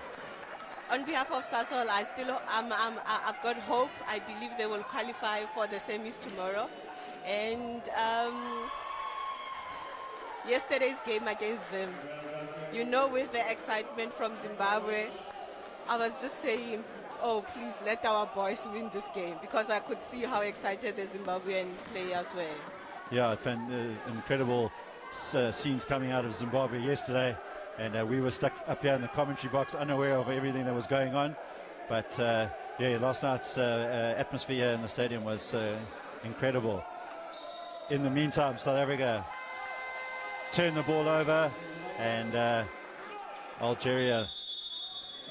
Speaker 3: On behalf of Sasol, I've got hope. I believe they will qualify for the semis tomorrow. And yesterday's game against Zim, with the excitement from Zimbabwe, I was just saying, oh, please let our boys win this game, because I could see how excited the Zimbabwean players were. Yeah,
Speaker 2: it's been incredible scenes coming out of Zimbabwe yesterday. And we were stuck up here in the commentary box, unaware of everything that was going on. But last night's atmosphere here in the stadium was incredible. In the meantime, South Africa turn the ball over, and Algeria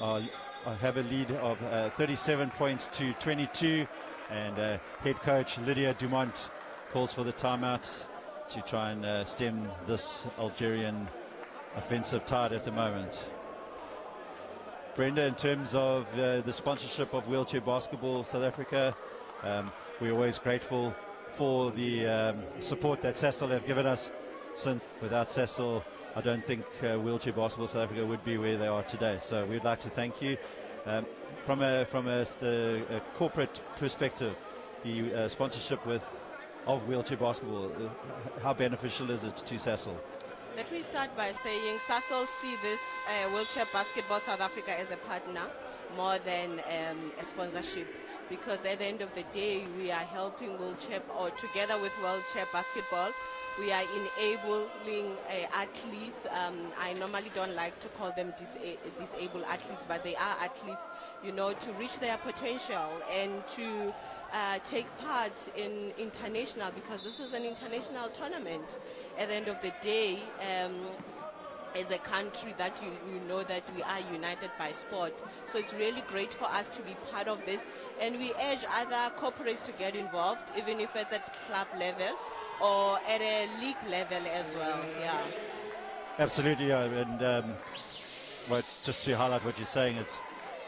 Speaker 2: have a lead of 37 points to 22. And head coach Lydia Dumont calls for the timeout to try and stem this Algerian offensive tide at the moment. Brenda, in terms of the sponsorship of wheelchair basketball South Africa, we're always grateful for the support that Sasol have given us. Since without Sasol, I don't think wheelchair basketball South Africa would be where they are today. So we'd like to thank you. From a corporate perspective, the sponsorship of wheelchair basketball, how beneficial is it to Sasol?
Speaker 3: Let me start by saying Sasol see this Wheelchair Basketball South Africa as a partner more than a sponsorship, because at the end of the day we are helping wheelchair, or together with wheelchair basketball, we are enabling athletes. I normally don't like to call them disabled athletes, but they are athletes, you know, to reach their potential and to take part in international, because this is an international tournament. At the end of the day, as a country that you know that we are united by sport. So it's really great for us to be part of this, and we urge other corporates to get involved, even if it's at club level or at a league level as well. Yeah.
Speaker 2: Absolutely, and just to highlight what you're saying, it's,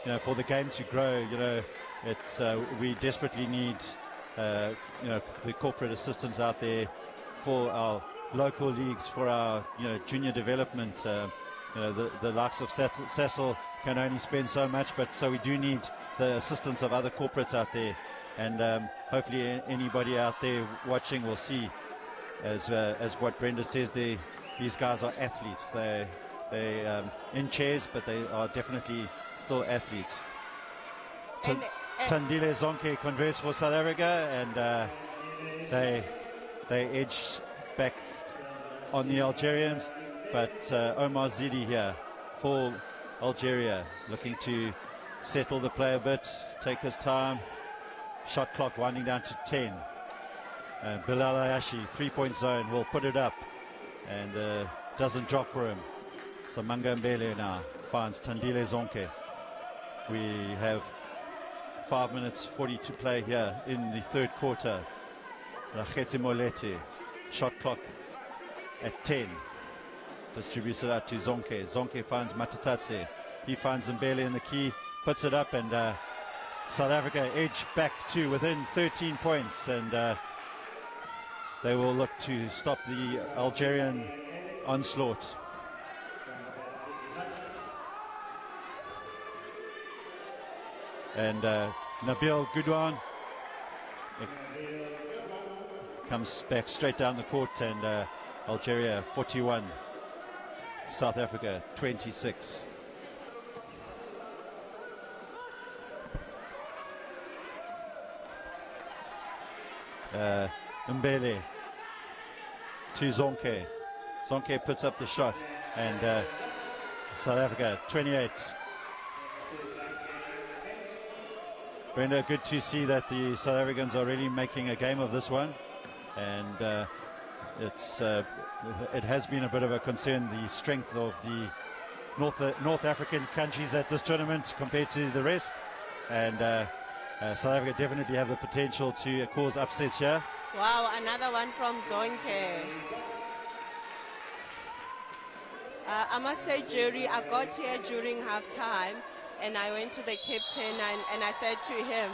Speaker 2: you know, for the game to grow, you know, it's we desperately need you know, the corporate assistance out there for our local leagues, for our, you know, junior development. You know, the likes of Cecil can only spend so much, but so we do need the assistance of other corporates out there, and hopefully anybody out there watching will see, as what Brenda says, these guys are athletes. They in chairs, but they are definitely still athletes. Tandile Zonke converts for South Africa, and they edge back on the Algerians, but Omar Zidi here for Algeria, looking to settle the play a bit, take his time. Shot clock winding down to 10. Bilal Ayashi, 3-point zone, will put it up, and doesn't drop for him. So Manga Mbele now finds Tandile Zonke. We have 5 minutes 40 to play here in the third quarter. Rakhetsi Molete, shot clock at 10. Distributes it out to Zonke. Zonke finds Matatatse. He finds Mbele in the key, puts it up, and South Africa edge back to within 13 points, and they will look to stop the Algerian onslaught. And Nabil Goudouin comes back straight down the court, and Algeria 41, South Africa 26. Mbele to Zonke. Zonke puts up the shot, and South Africa 28. Brenda, good to see that the South Africans are really making a game of this one, and it has been a bit of a concern, the strength of the North African countries at this tournament compared to the rest, and South Africa definitely have the potential to cause upsets here.
Speaker 3: Wow, another one from Zonke. I must say, Jerry, I got here during halftime, and I went to the captain and I said to him,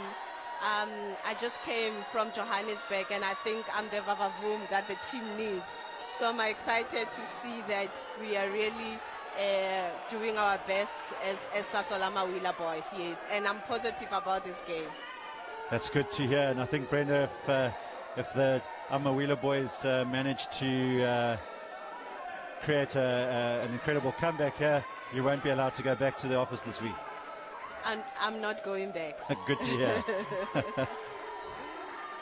Speaker 3: I just came from Johannesburg, and I think I'm the vavavoom that the team needs. So I'm excited to see that we are really doing our best as Sasolama Wheeler boys, yes. And I'm positive about this game.
Speaker 2: That's good to hear, and I think, Brenda, if the Amawila boys manage to create an incredible comeback here, you won't be allowed to go back to the office this week.
Speaker 3: I'm not going back.
Speaker 2: Good to hear.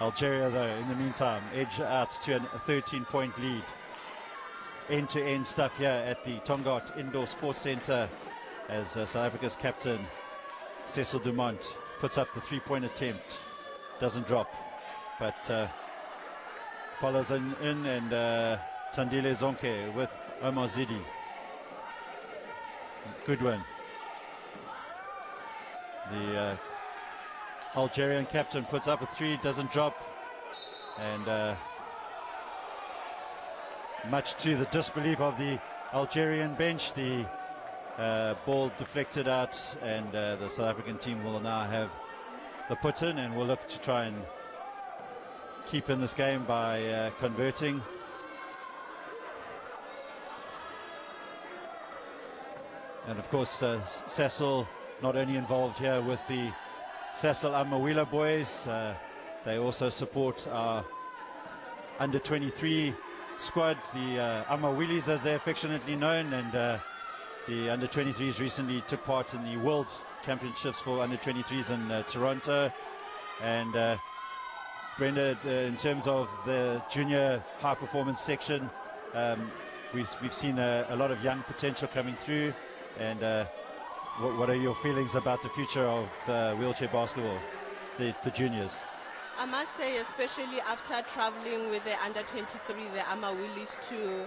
Speaker 2: Algeria, though, in the meantime, edge out to a 13-point lead. End-to-end stuff here at the Tongaat Indoor Sports Centre, as South Africa's captain, Cecil Dumont, puts up the three-point attempt. Doesn't drop, but follows in and Tandile Zonke with Omar Zidi. Good one. The Algerian captain puts up a three, doesn't drop, and much to the disbelief of the Algerian bench, the ball deflected out, and the South African team will now have the put in, and will look to try and keep in this game by converting. And of course, Cecil not only involved here with the Cecil Amawila boys, they also support our under-23 squad, the Amawilis as they're affectionately known, and the under-23s recently took part in the World Championships for under-23s in Toronto, and Brenda, in terms of the junior high performance section, we've seen a lot of young potential coming through, and what are your feelings about the future of wheelchair basketball, the juniors?
Speaker 3: I must say, especially after traveling with the under 23, the Willies to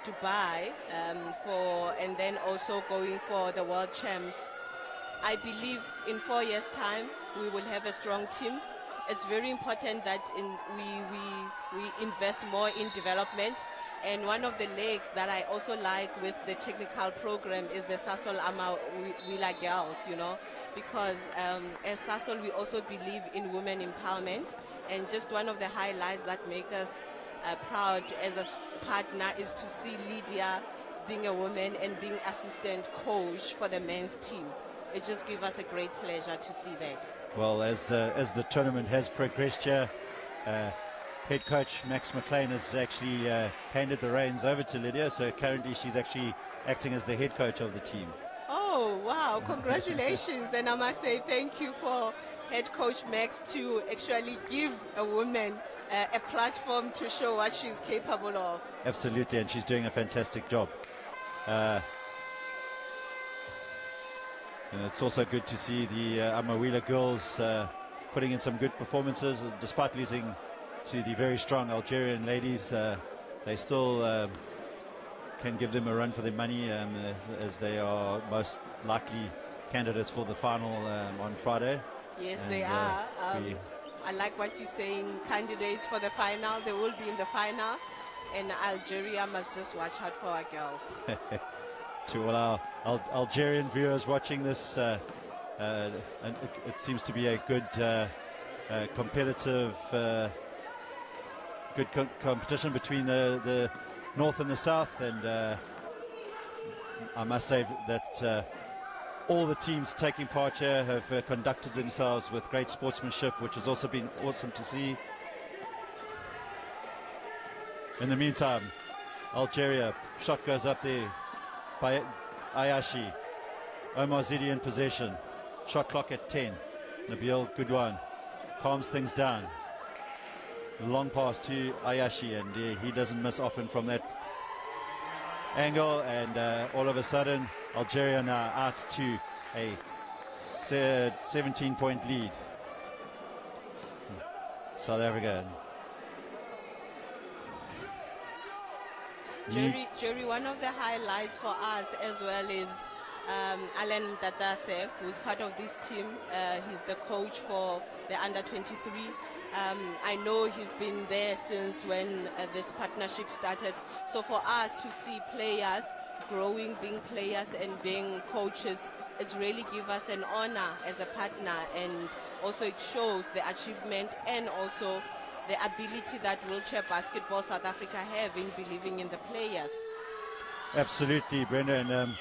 Speaker 3: Dubai and then also going for the World Champs, I believe in 4 years' time we will have a strong team. It's very important that we invest more in development. And one of the legs that I also like with the technical program is the Sasol Wheeler girls, because as Sasol we also believe in women empowerment. And just one of the highlights that make us proud as a partner is to see Lydia being a woman and being assistant coach for the men's team. It just gives us a great pleasure to see that.
Speaker 2: Well, as the tournament has progressed here, head coach Max McLean has actually handed the reins over to Lydia, so currently she's actually acting as the head coach of the team.
Speaker 3: Oh, wow, congratulations. And I must say thank you for head coach Max to actually give a woman a platform to show what she's capable of.
Speaker 2: Absolutely, and she's doing a fantastic job. And it's also good to see the Amawila girls putting in some good performances, despite losing to the very strong Algerian ladies. They still can give them a run for their money, as they are most likely candidates for the final on Friday.
Speaker 3: Yes, and they are. I like what you're saying, candidates for the final. They will be in the final, and Algeria must just watch out for our girls.
Speaker 2: To all our Algerian viewers watching this, and it seems to be a good competitive competition between the north and the south, and I must say that all the teams taking part here have conducted themselves with great sportsmanship, which has also been awesome to see. In the meantime, Algeria, shot goes up there by Ayashi. Omar Zidi in possession. Shot clock at 10. Nabil Goodwan calms things down. A long pass to Ayashi, and he doesn't miss often from that angle, and all of a sudden Algeria now out to a 17-point lead. South Africa.
Speaker 3: Jerry, one of the highlights for us as well is Alan Tatase, who's part of this team. He's the coach for the under-23. I know he's been there since when this partnership started. So for us to see players growing, being players and being coaches, it's really give us an honor as a partner, and also it shows the achievement and also the ability that wheelchair basketball South Africa have in believing in the players.
Speaker 2: Absolutely, Brenda, and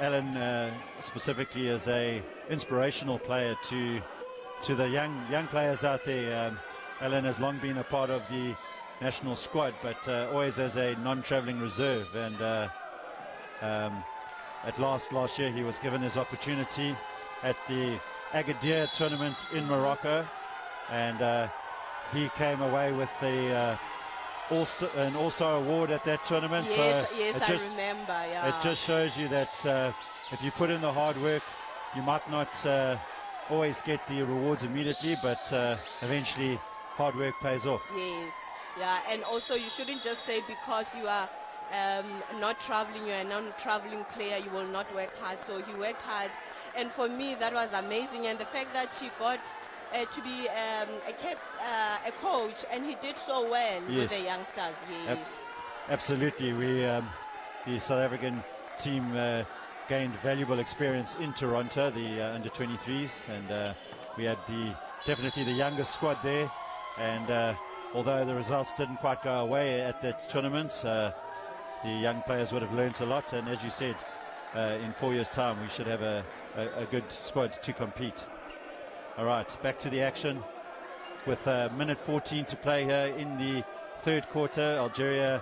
Speaker 2: Alan specifically is a inspirational player to the young players out there. Alan has long been a part of the national squad, but always as a non-traveling reserve, and at last year he was given his opportunity at the Agadir tournament in Morocco, and he came away with an All-Star award at that tournament.
Speaker 3: Yes, I remember. Yeah.
Speaker 2: It just shows you that if you put in the hard work, you might not always get the rewards immediately, but eventually hard work pays off.
Speaker 3: Yes, yeah, and also you shouldn't just say because you are not traveling, you're a non-traveling player, you will not work hard. So he worked hard, and for me that was amazing, and the fact that he got to be a coach, and he did so well with the youngsters. Yes,
Speaker 2: absolutely. The South African team gained valuable experience in Toronto, the under-23s, and we had definitely the youngest squad there, and although the results didn't quite go away at that tournament, the young players would have learnt a lot, and as you said, in 4 years' time we should have a good squad to compete. All right, back to the action with minute 14 to play here in the third quarter. Algeria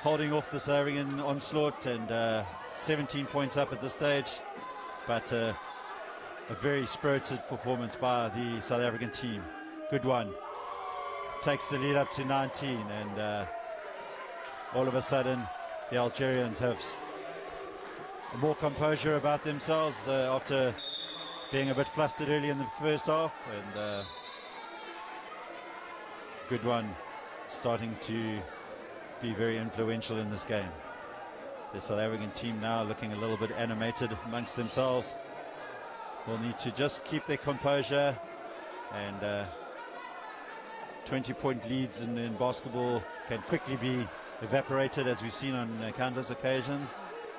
Speaker 2: holding off the South African onslaught, and 17 points up at this stage, but a very spirited performance by the South African team. Good one. takes the lead up to 19, and all of a sudden the Algerians have more composure about themselves after being a bit flustered early in the first half, and good one starting to be very influential in this game. The South African team now looking a little bit animated amongst themselves. Will need to just keep their composure, and 20-point leads in basketball can quickly be evaporated, as we've seen on countless occasions.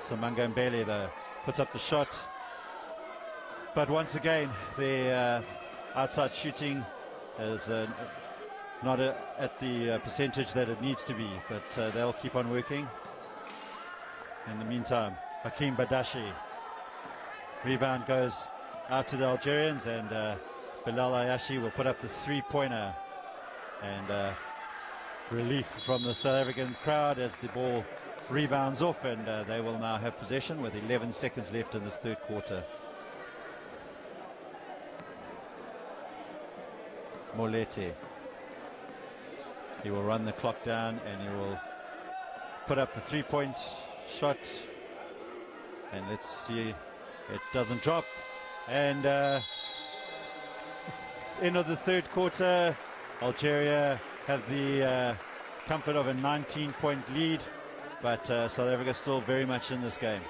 Speaker 2: Samanga Mbele though puts up the shot, but once again the outside shooting is not at the percentage that it needs to be, but they'll keep on working. In the meantime, Hakeem Badashi, rebound goes out to the Algerians, and Bilal Ayashi will put up the three-pointer, and relief from the South African crowd as the ball rebounds off, and they will now have possession with 11 seconds left in this third quarter. Molete, he will run the clock down, and he will put up the three-point shot, and let's see, it doesn't drop, and end of the third quarter, Algeria have the comfort of a 19-point lead, but South Africa still very much in this game.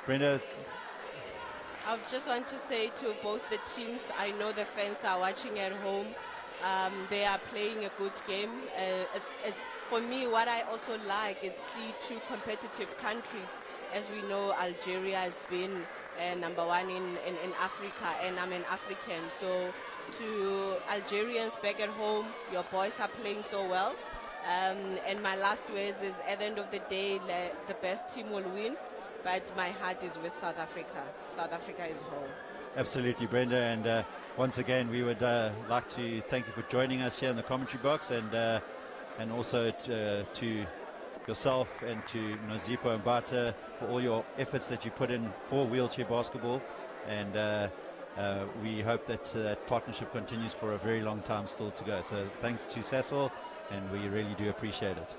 Speaker 2: Brenda?
Speaker 3: I just want to say to both the teams, I know the fans are watching at home. They are playing a good game. It's for me, what I also like is see two competitive countries. As we know, Algeria has been number one in Africa, and I'm an African. So to Algerians back at home, your boys are playing so well. And my last words is, at the end of the day, the best team will win. But my heart is with South Africa. South Africa is home. Absolutely,
Speaker 2: Brenda. And once again, we would like to thank you for joining us here in the commentary box, and also to yourself and to Nozipo and Bata for all your efforts that you put in for wheelchair basketball. And we hope that that partnership continues for a very long time still to go. So thanks to Cecil, and we really do appreciate it.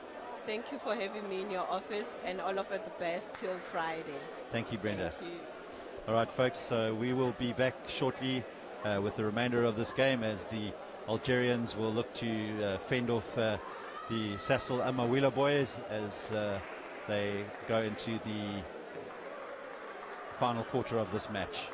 Speaker 3: Thank you for having me in your office, and all of it the best till Friday.
Speaker 2: Thank you, Brenda.
Speaker 3: Thank you.
Speaker 2: All right, folks, so we will be back shortly with the remainder of this game, as the Algerians will look to fend off the Sasol Amawila boys as they go into the final quarter of this match.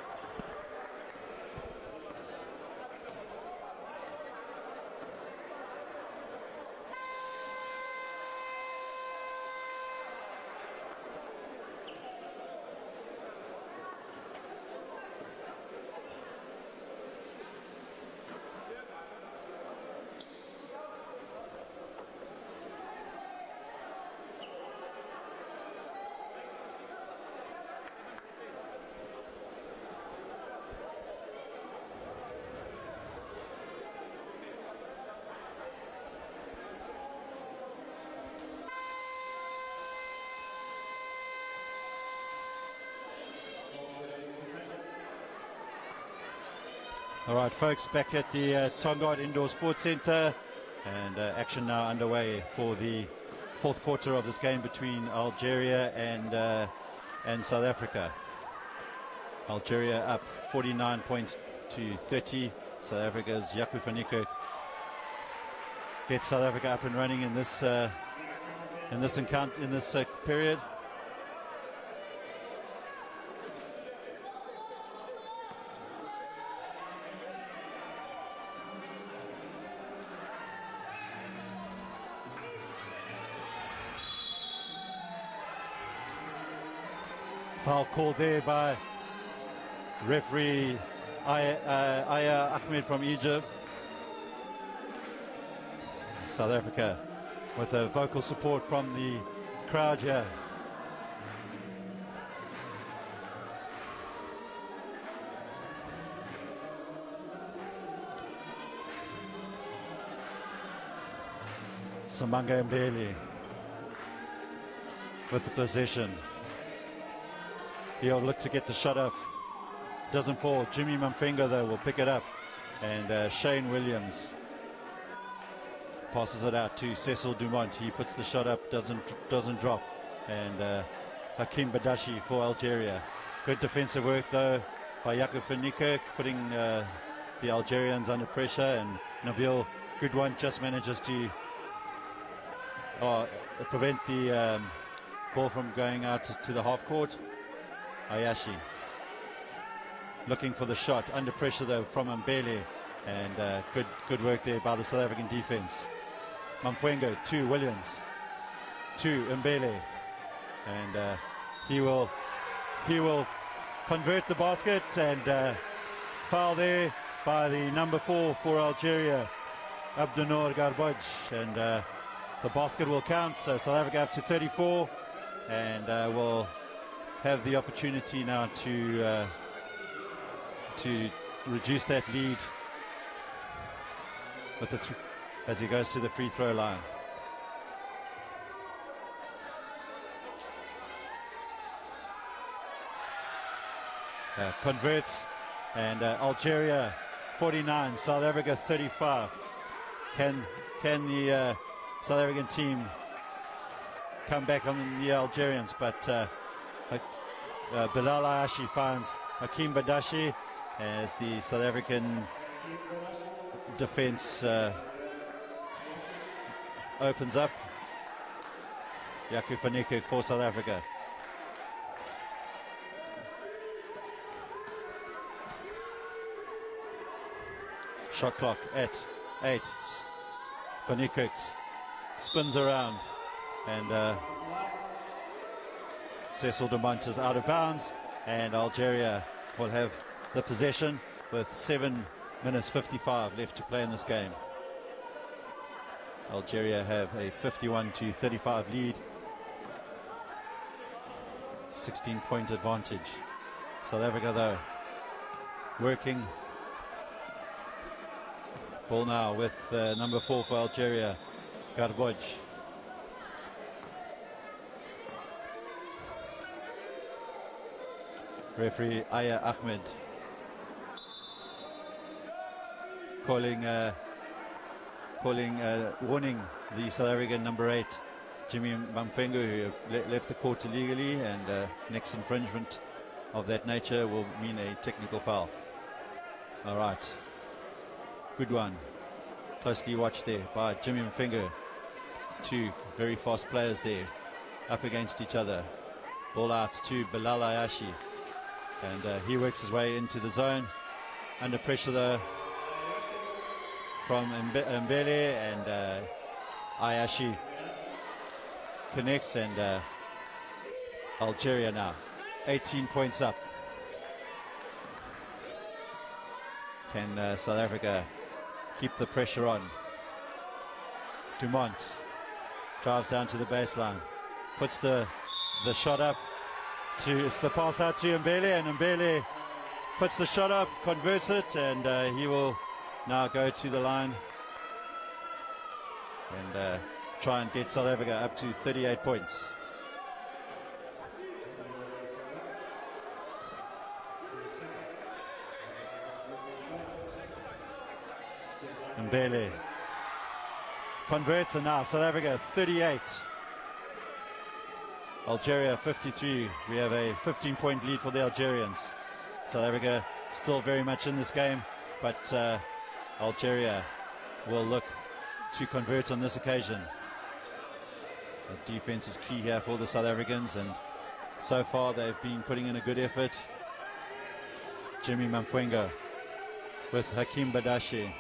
Speaker 2: All right, folks, back at the Tongaat Indoor Sports Centre, and action now underway for the fourth quarter of this game between Algeria and South Africa. Algeria up 49 points to 30. South Africa's Jaco van Niekerk gets South Africa up and running in this period. Foul called there by referee Aya Ahmed from Egypt. South Africa with a vocal support from the crowd here. Samanga Mbele with the possession. He'll look to get the shot up. Doesn't fall. Jimmy Mamfenga, though, will pick it up. And Shane Williams passes it out to Cecil Dumont. He puts the shot up, doesn't drop. And Hakim Badashi for Algeria. Good defensive work though by Jakub van Niekerk, putting the Algerians under pressure, and Nabil Goodwin just manages to prevent the ball from going out to the half court. Ayashi looking for the shot, under pressure though from Mbele, and good work there by the South African defense. Mamfwengo to Williams to Mbele, and he will convert the basket, and foul there by the number 4 for Algeria, Abdunor Garbaj, and the basket will count. So South Africa up to 34, and will have the opportunity now to reduce that lead with as he goes to the free throw line. Converts, and Algeria 49, South Africa 35. Can the South African team come back on the Algerians? But Bilal Ayashi finds Hakim Badashi as the South African defense opens up. Jakub van Niekerk for South Africa. Shot clock at 8. Van Niekerk spins around, and Cecil Dumont is out of bounds, and Algeria will have the possession with 7 minutes 55 left to play in this game. Algeria have a 51-35 lead, 16-point advantage. South Africa though working. Ball now with number 4 for Algeria, Garboj. Referee Aya Ahmed calling warning the South African number 8, Jimmy Mamfengu, who left the court illegally, and next infringement of that nature will mean a technical foul. All right. Good one. Closely watched there by Jimmy Mamfengu. Two very fast players there up against each other. Ball out to Bilal Ayashi, and he works his way into the zone. Under pressure though from Mbele, and Ayashi connects, and Algeria now 18 points up. Can South Africa keep the pressure on? Dumont drives down to the baseline, puts the shot up, to the pass out to Mbele, and Mbele puts the shot up, converts it, and he will now go to the line and try and get South Africa up to 38 points. Mbele converts, and now South Africa 38, Algeria 53. We have a 15-point lead for the Algerians. South Africa still very much in this game, but Algeria will look to convert on this occasion. The defense is key here for the South Africans, and so far they've been putting in a good effort. Jimmy Mamfwengo with Hakim Badashi,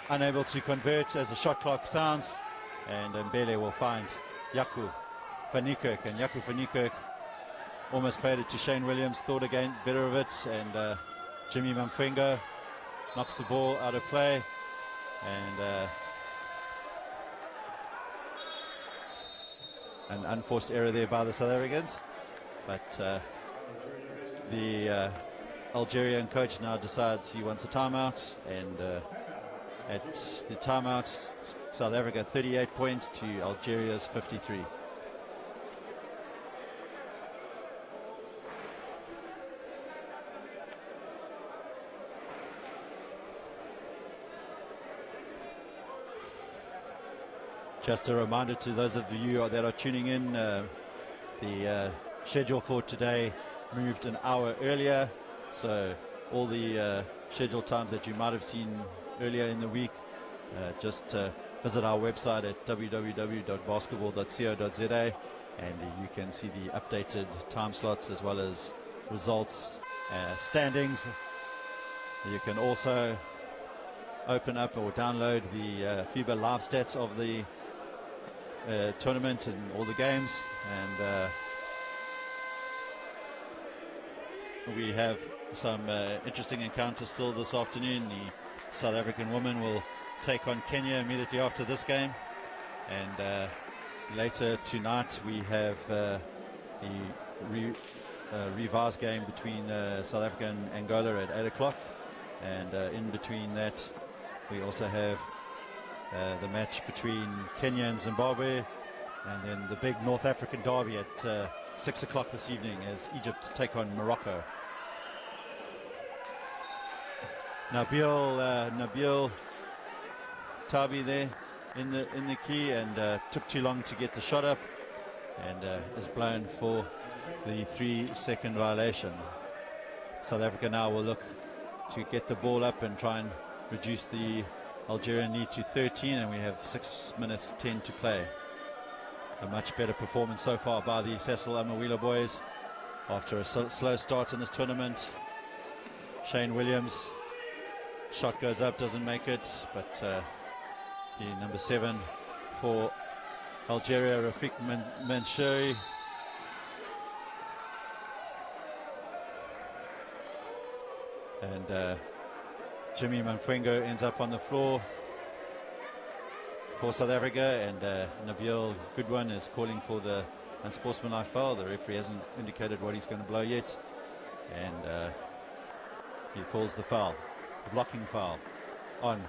Speaker 2: unable to convert as the shot clock sounds, and Mbele will find Jakub van Niekerk, and Jakub van Niekerk almost played it to Shane Williams, thought again better of it, and Jimmy Mamfwengo knocks the ball out of play, and an unforced error there by the South Africans, but the Algerian coach now decides he wants a timeout, and at the timeout, South Africa 38 points to Algeria's 53. Just a reminder to those of you that are tuning in, the schedule for today moved an hour earlier, so all the scheduled times that you might have seen earlier in the week, just visit our website at www.basketball.co.za, and you can see the updated time slots as well as results, standings. You can also open up or download the FIBA live stats of the tournament and all the games, and we have some interesting encounters still this afternoon. The South African women will take on Kenya immediately after this game, and later tonight we have the revised game between South Africa and Angola at 8 o'clock, and in between that we also have the match between Kenya and Zimbabwe, and then the big North African derby at 6 o'clock this evening as Egypt take on Morocco. Nabil Tabi there in the key, and took too long to get the shot up, and is blown for the 3-second violation. South Africa now will look to get the ball up and try and reduce the Algerian lead to 13, and we have 6 minutes 10 to play. A much better performance so far by the Cecil Amawila boys after a slow start in this tournament. Shane Williams, shot goes up, doesn't make it, but the number 7 for Algeria, Rafiq Mansouri, and Jimmy Manfwengo ends up on the floor for South Africa, and Nabil Goodwin is calling for the unsportsmanlike foul. The referee hasn't indicated what he's going to blow yet, and he calls the foul, the blocking foul on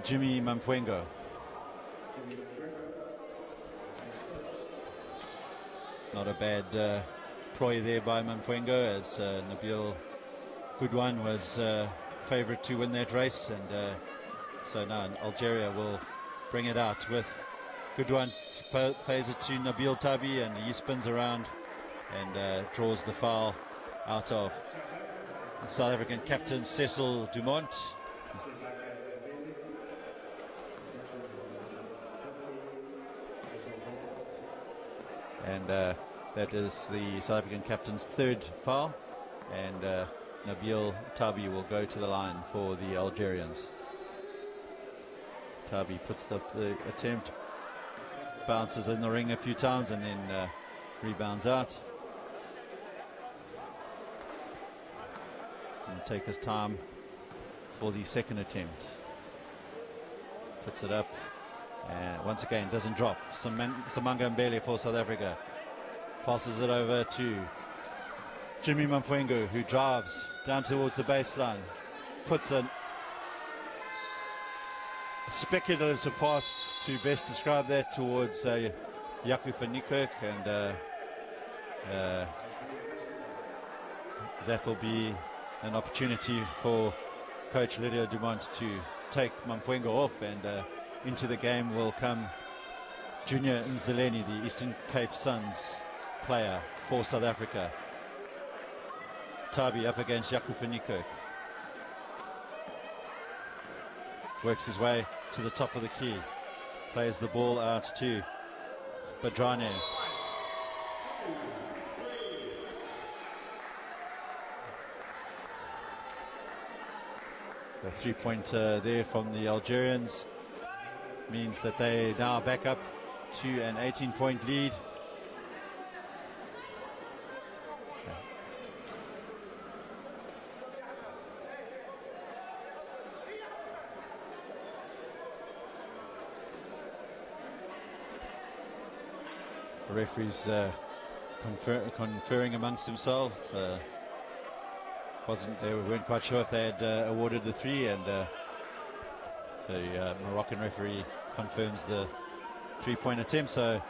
Speaker 2: Jimmy Manfwengo. Not a bad ploy there by Manfwengo, as Nabil Goodwin was favourite to win that race, and so now Algeria will bring it out with Goodwin. Plays it to Nabil Tabi, and he spins around and draws the foul out of the South African captain Cecil Dumont. And that is the South African captain's 3rd foul, and Nabil Tabi will go to the line for the Algerians. Tabi puts the attempt, bounces in the ring a few times, and then rebounds out. And take his time for the 2nd attempt. Puts it up, and once again doesn't drop. Samanga Mbele for South Africa. Passes it over to Jimmy Manfwengo, who drives down towards the baseline. Puts a speculative pass, to best describe that, towards Jaco van Niekerk, and that will be an opportunity for coach Lydia Dumont to take Manfwengo off, and into the game will come Junior Nzeleni, the Eastern Cape Suns player for South Africa. Tabi up against Jaco van Niekerk. Works his way to the top of the key. Plays the ball out to Badrane. The 3-pointer there from the Algerians means that they now back up to an 18-point lead. The referees conferring amongst themselves. They weren't quite sure if they had awarded the 3, and the Moroccan referee confirms the 3-point attempt. So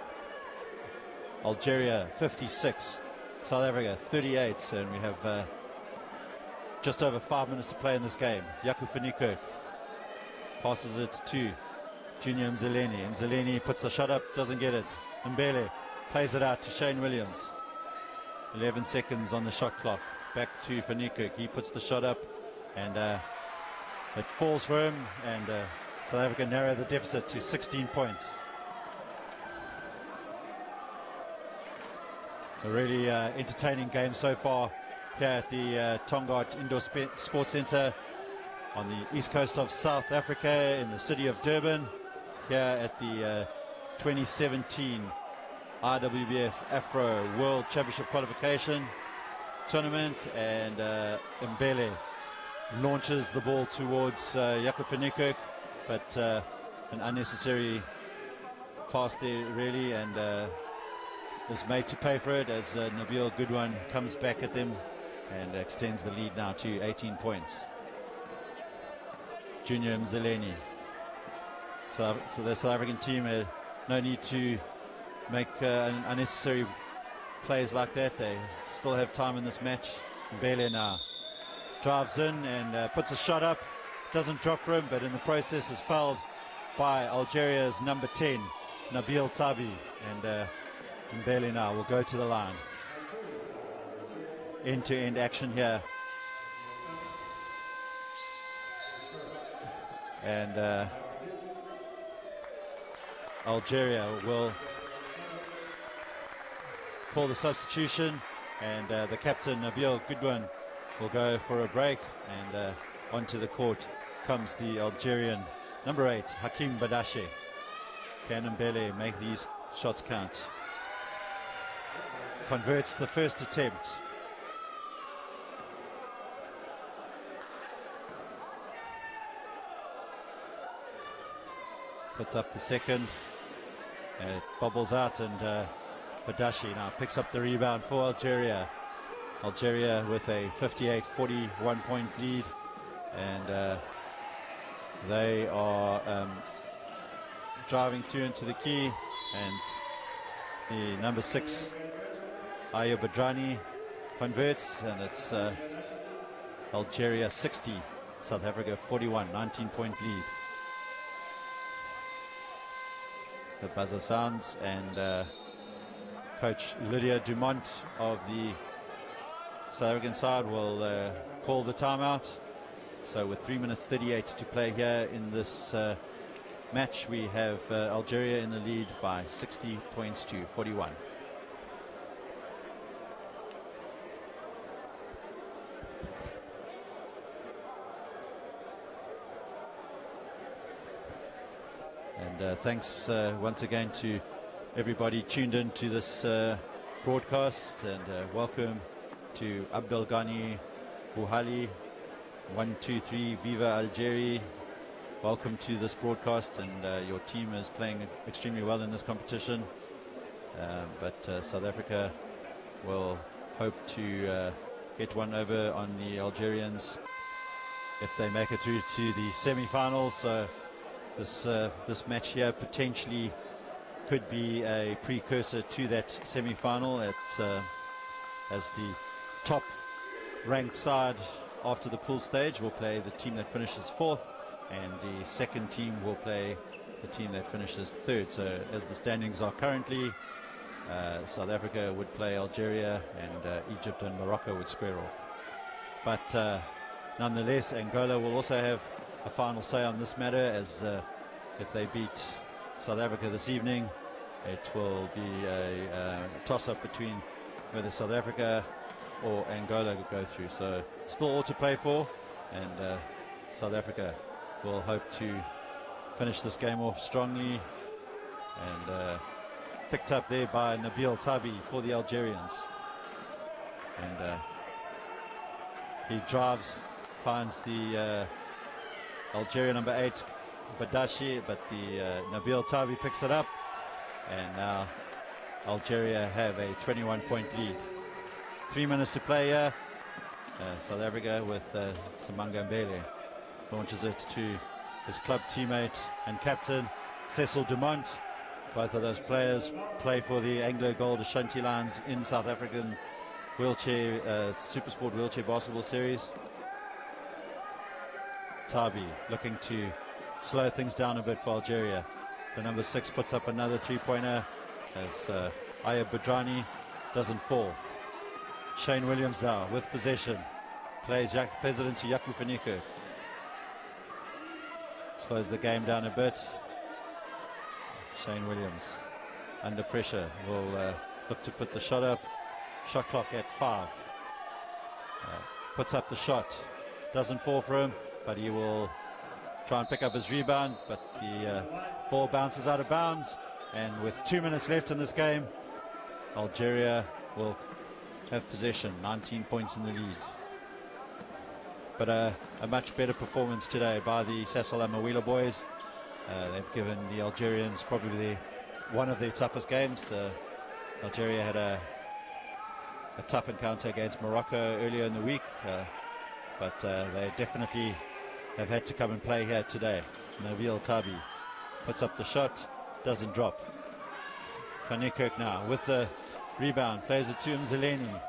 Speaker 2: Algeria 56, South Africa 38, and we have just over 5 minutes to play in this game. Jaco van Niekerk passes it to Junior Mzeleni. Mzeleni puts the shot up, doesn't get it. Mbele plays it out to Shane Williams. 11 seconds on the shot clock. Back to Van Niekerk. He puts the shot up, and it falls for him, and South Africa narrow the deficit to 16 points. A really entertaining game so far here at the Tongaat Indoor Sports Centre on the east coast of South Africa in the city of Durban, here at the 2017 IWBF Afro World Championship Qualification Tournament. And Mbele launches the ball towards Jacob van Niekerk, but an unnecessary pass there really, and is made to pay for it as Nabil Goodwin comes back at them and extends the lead now to 18 points. Junior Mzeleni. So the South African team had no need to make unnecessary plays like that. They still have time in this match. Mbele now drives in and puts a shot up. Doesn't drop for him, but in the process is fouled by Algeria's number 10, Nabil Tabi. And Mbele now will go to the line. End-to-end action here. And Algeria will call the substitution, and the captain Nabil Goodwin will go for a break, and onto the court comes the Algerian number 8, Hakim Badashe. Can Mbele make these shots count? Converts the first attempt. Puts up the second. It bobbles out, and Badashi now picks up the rebound for Algeria. Algeria with a 58-41 point lead, and they are driving through into the key, and the number 6 Ayo Badrani converts, and it's Algeria 60, South Africa 41, 19-point lead. The buzzer sounds, and coach Lydia Dumont of the South African side will call the timeout. So with 3 minutes 38 to play here in this match, we have Algeria in the lead by 60 points to 41. And thanks once again to everybody tuned in to this broadcast, and welcome to Abdel Ghani Bouhali, 123 Viva Algeria. Welcome to this broadcast, and your team is playing extremely well in this competition, but South Africa will hope to get one over on the Algerians if they make it through to the semi-finals. So this match here potentially could be a precursor to that semi-final, as the top ranked side after the pool stage will play the team that finishes 4th, and the second team will play the team that finishes 3rd. So as the standings are currently, South Africa would play Algeria, and Egypt and Morocco would square off. But nonetheless, Angola will also have a final say on this matter, as if they beat South Africa this evening, it will be a toss-up between whether South Africa or Angola will go through. So still all to play for, and South Africa will hope to finish this game off strongly, and picked up there by Nabil Tabi for the Algerians. And he drives, finds the Algeria number 8 Badashi, but the Nabil Tabi picks it up, and now Algeria have a 21-point lead. 3 minutes to play here. South Africa with Samanga Mbele launches it to his club teammate and captain Cecil Dumont. Both of those players play for the Anglo Gold Ashanti Lions in South African wheelchair Supersport wheelchair basketball series. Tabi looking to slow things down a bit for Algeria. The number 6 puts up another 3-pointer as Aya Budrani doesn't fall. Shane Williams now with possession. Plays it into Yaku Faniko. Slows the game down a bit. Shane Williams under pressure will look to put the shot up. Shot clock at 5. Puts up the shot. Doesn't fall for him, but he will try and pick up his rebound, but the ball bounces out of bounds, and with 2 minutes left in this game, Algeria will have possession, 19 points in the lead. But a much better performance today by the Sasol Amawila boys. They've given the Algerians probably one of their toughest games. Algeria had a tough encounter against Morocco earlier in the week, but they definitely have had to come and play here today. Nabil Tabi puts up the shot, doesn't drop. Van Niekerk now with the rebound, plays it to Mzeleni,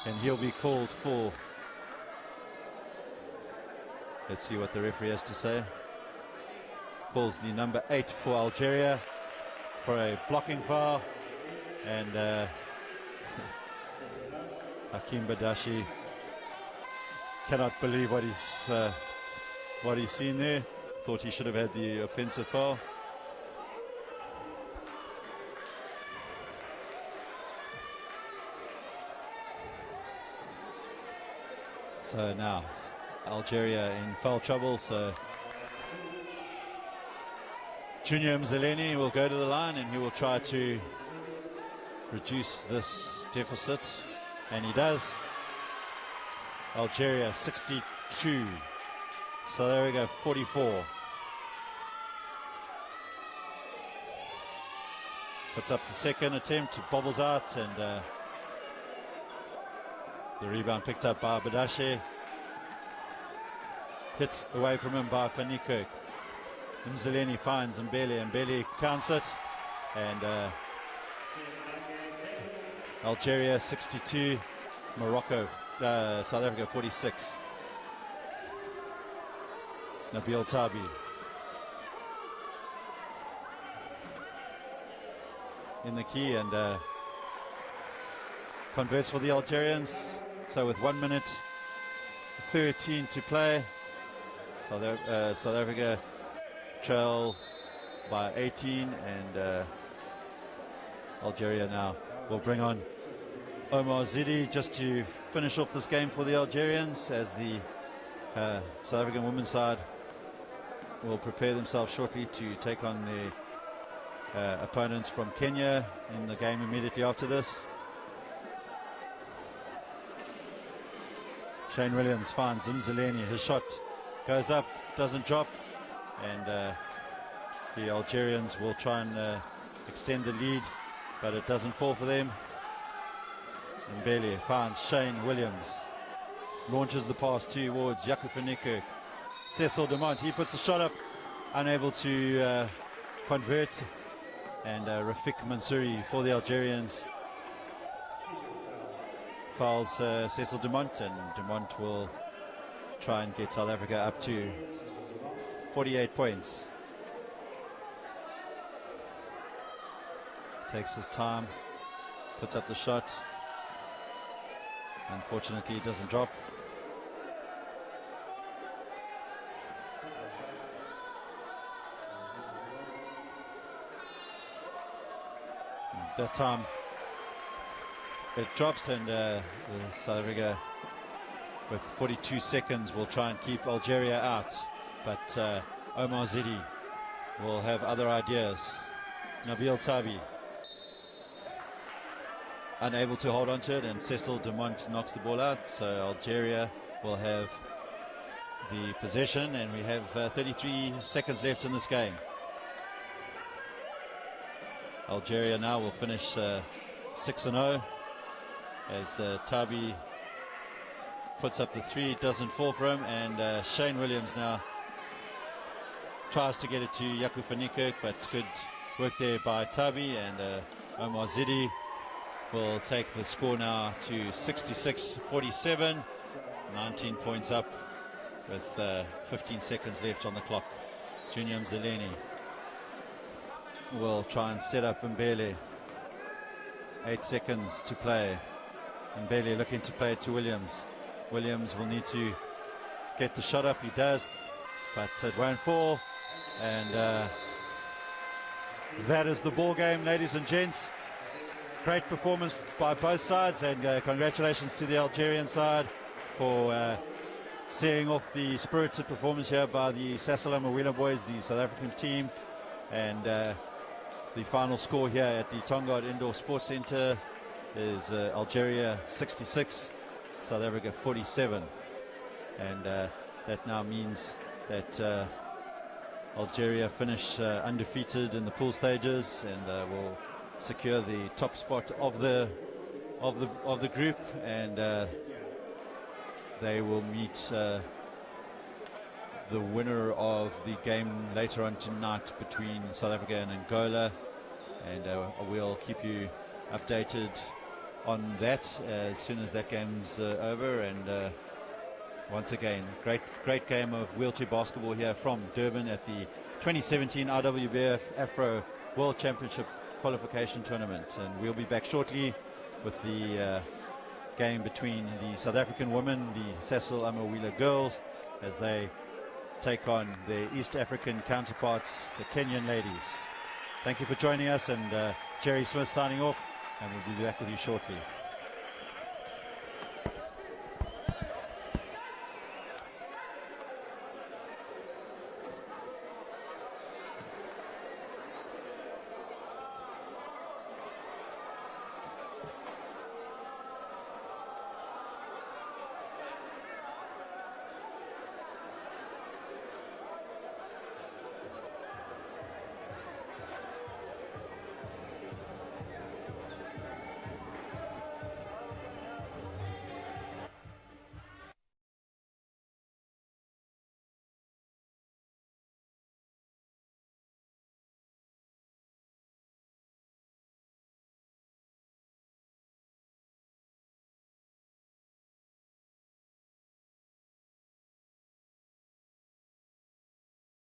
Speaker 2: and he'll be called for. Let's see what the referee has to say. Calls the number 8 for Algeria for a blocking foul, and Hakim Badashi cannot believe what he's seen there. Thought he should have had the offensive foul. So now Algeria in foul trouble, so Junior Mzeleni will go to the line and he will try to reduce this deficit, and he does. Algeria 62, so there we go, 44. Puts up the second attempt, bobbles out, and the rebound picked up by Badashi. Hit away from him by Van Niekerk. Mzeleni finds Mbele, and Mbele counts it, and Algeria 62, Morocco, South Africa 46. Nabil Tabi. In the key, and converts for the Algerians. So with 1 minute 13 to play, South Africa trail by 18, and Algeria now will bring on Omar Zidi just to finish off this game for the Algerians, as the South African women's side will prepare themselves shortly to take on their opponents from Kenya in the game immediately after this. Shane Williams finds Mzeleni. His shot goes up, doesn't drop, and the Algerians will try and extend the lead, but it doesn't fall for them. Mbele finds Shane Williams, launches the pass towards Yaku Van Niekerk. Cecil Demont, he puts a shot up, unable to convert, and Rafik Mansouri for the Algerians fouls Cecil Demont, and Demont will try and get South Africa up to 48 points. Takes his time, puts up the shot. Unfortunately, it doesn't drop. That time it drops, and South Africa with 42 seconds will try and keep Algeria out, but Omar Zidi will have other ideas. Nabil Tabi unable to hold on to it, and Cecil Demont knocks the ball out, so Algeria will have the possession, and we have 33 seconds left in this game. Algeria now will finish 6-0 as Tabi puts up the 3, doesn't fall for him, and Shane Williams now tries to get it to Yaku Van Niekerk, but good work there by Tabi, and Omar Zidi will take the score now to 66-47, 19 points up with 15 seconds left on the clock. Junior Mzeleni will try and set up Mbele. 8 seconds to play. Mbele looking to play it to Williams. Williams will need to get the shot up. He does, but it won't fall. And that is the ball game, ladies and gents. Great performance by both sides, and congratulations to the Algerian side for seeing off the spirited performance here by the Sasol Amawila boys, the South African team. And the final score here at the Tongaat Indoor Sports Centre is Algeria 66, South Africa 47. And that now means that Algeria finish undefeated in the pool stages and will secure the top spot of the group, and they will meet the winner of the game later on tonight between South Africa and Angola, and we'll keep you updated on that as soon as that game's over. And once again, great game of wheelchair basketball here from Durban at the 2017 IWBF Afro World Championship qualification tournament. And we'll be back shortly with the game between the South African women, the Sasol Amawila girls, as they take on their East African counterparts, the Kenyan ladies. Thank you for joining us, and Jerry Smith signing off, and we'll be back with you shortly.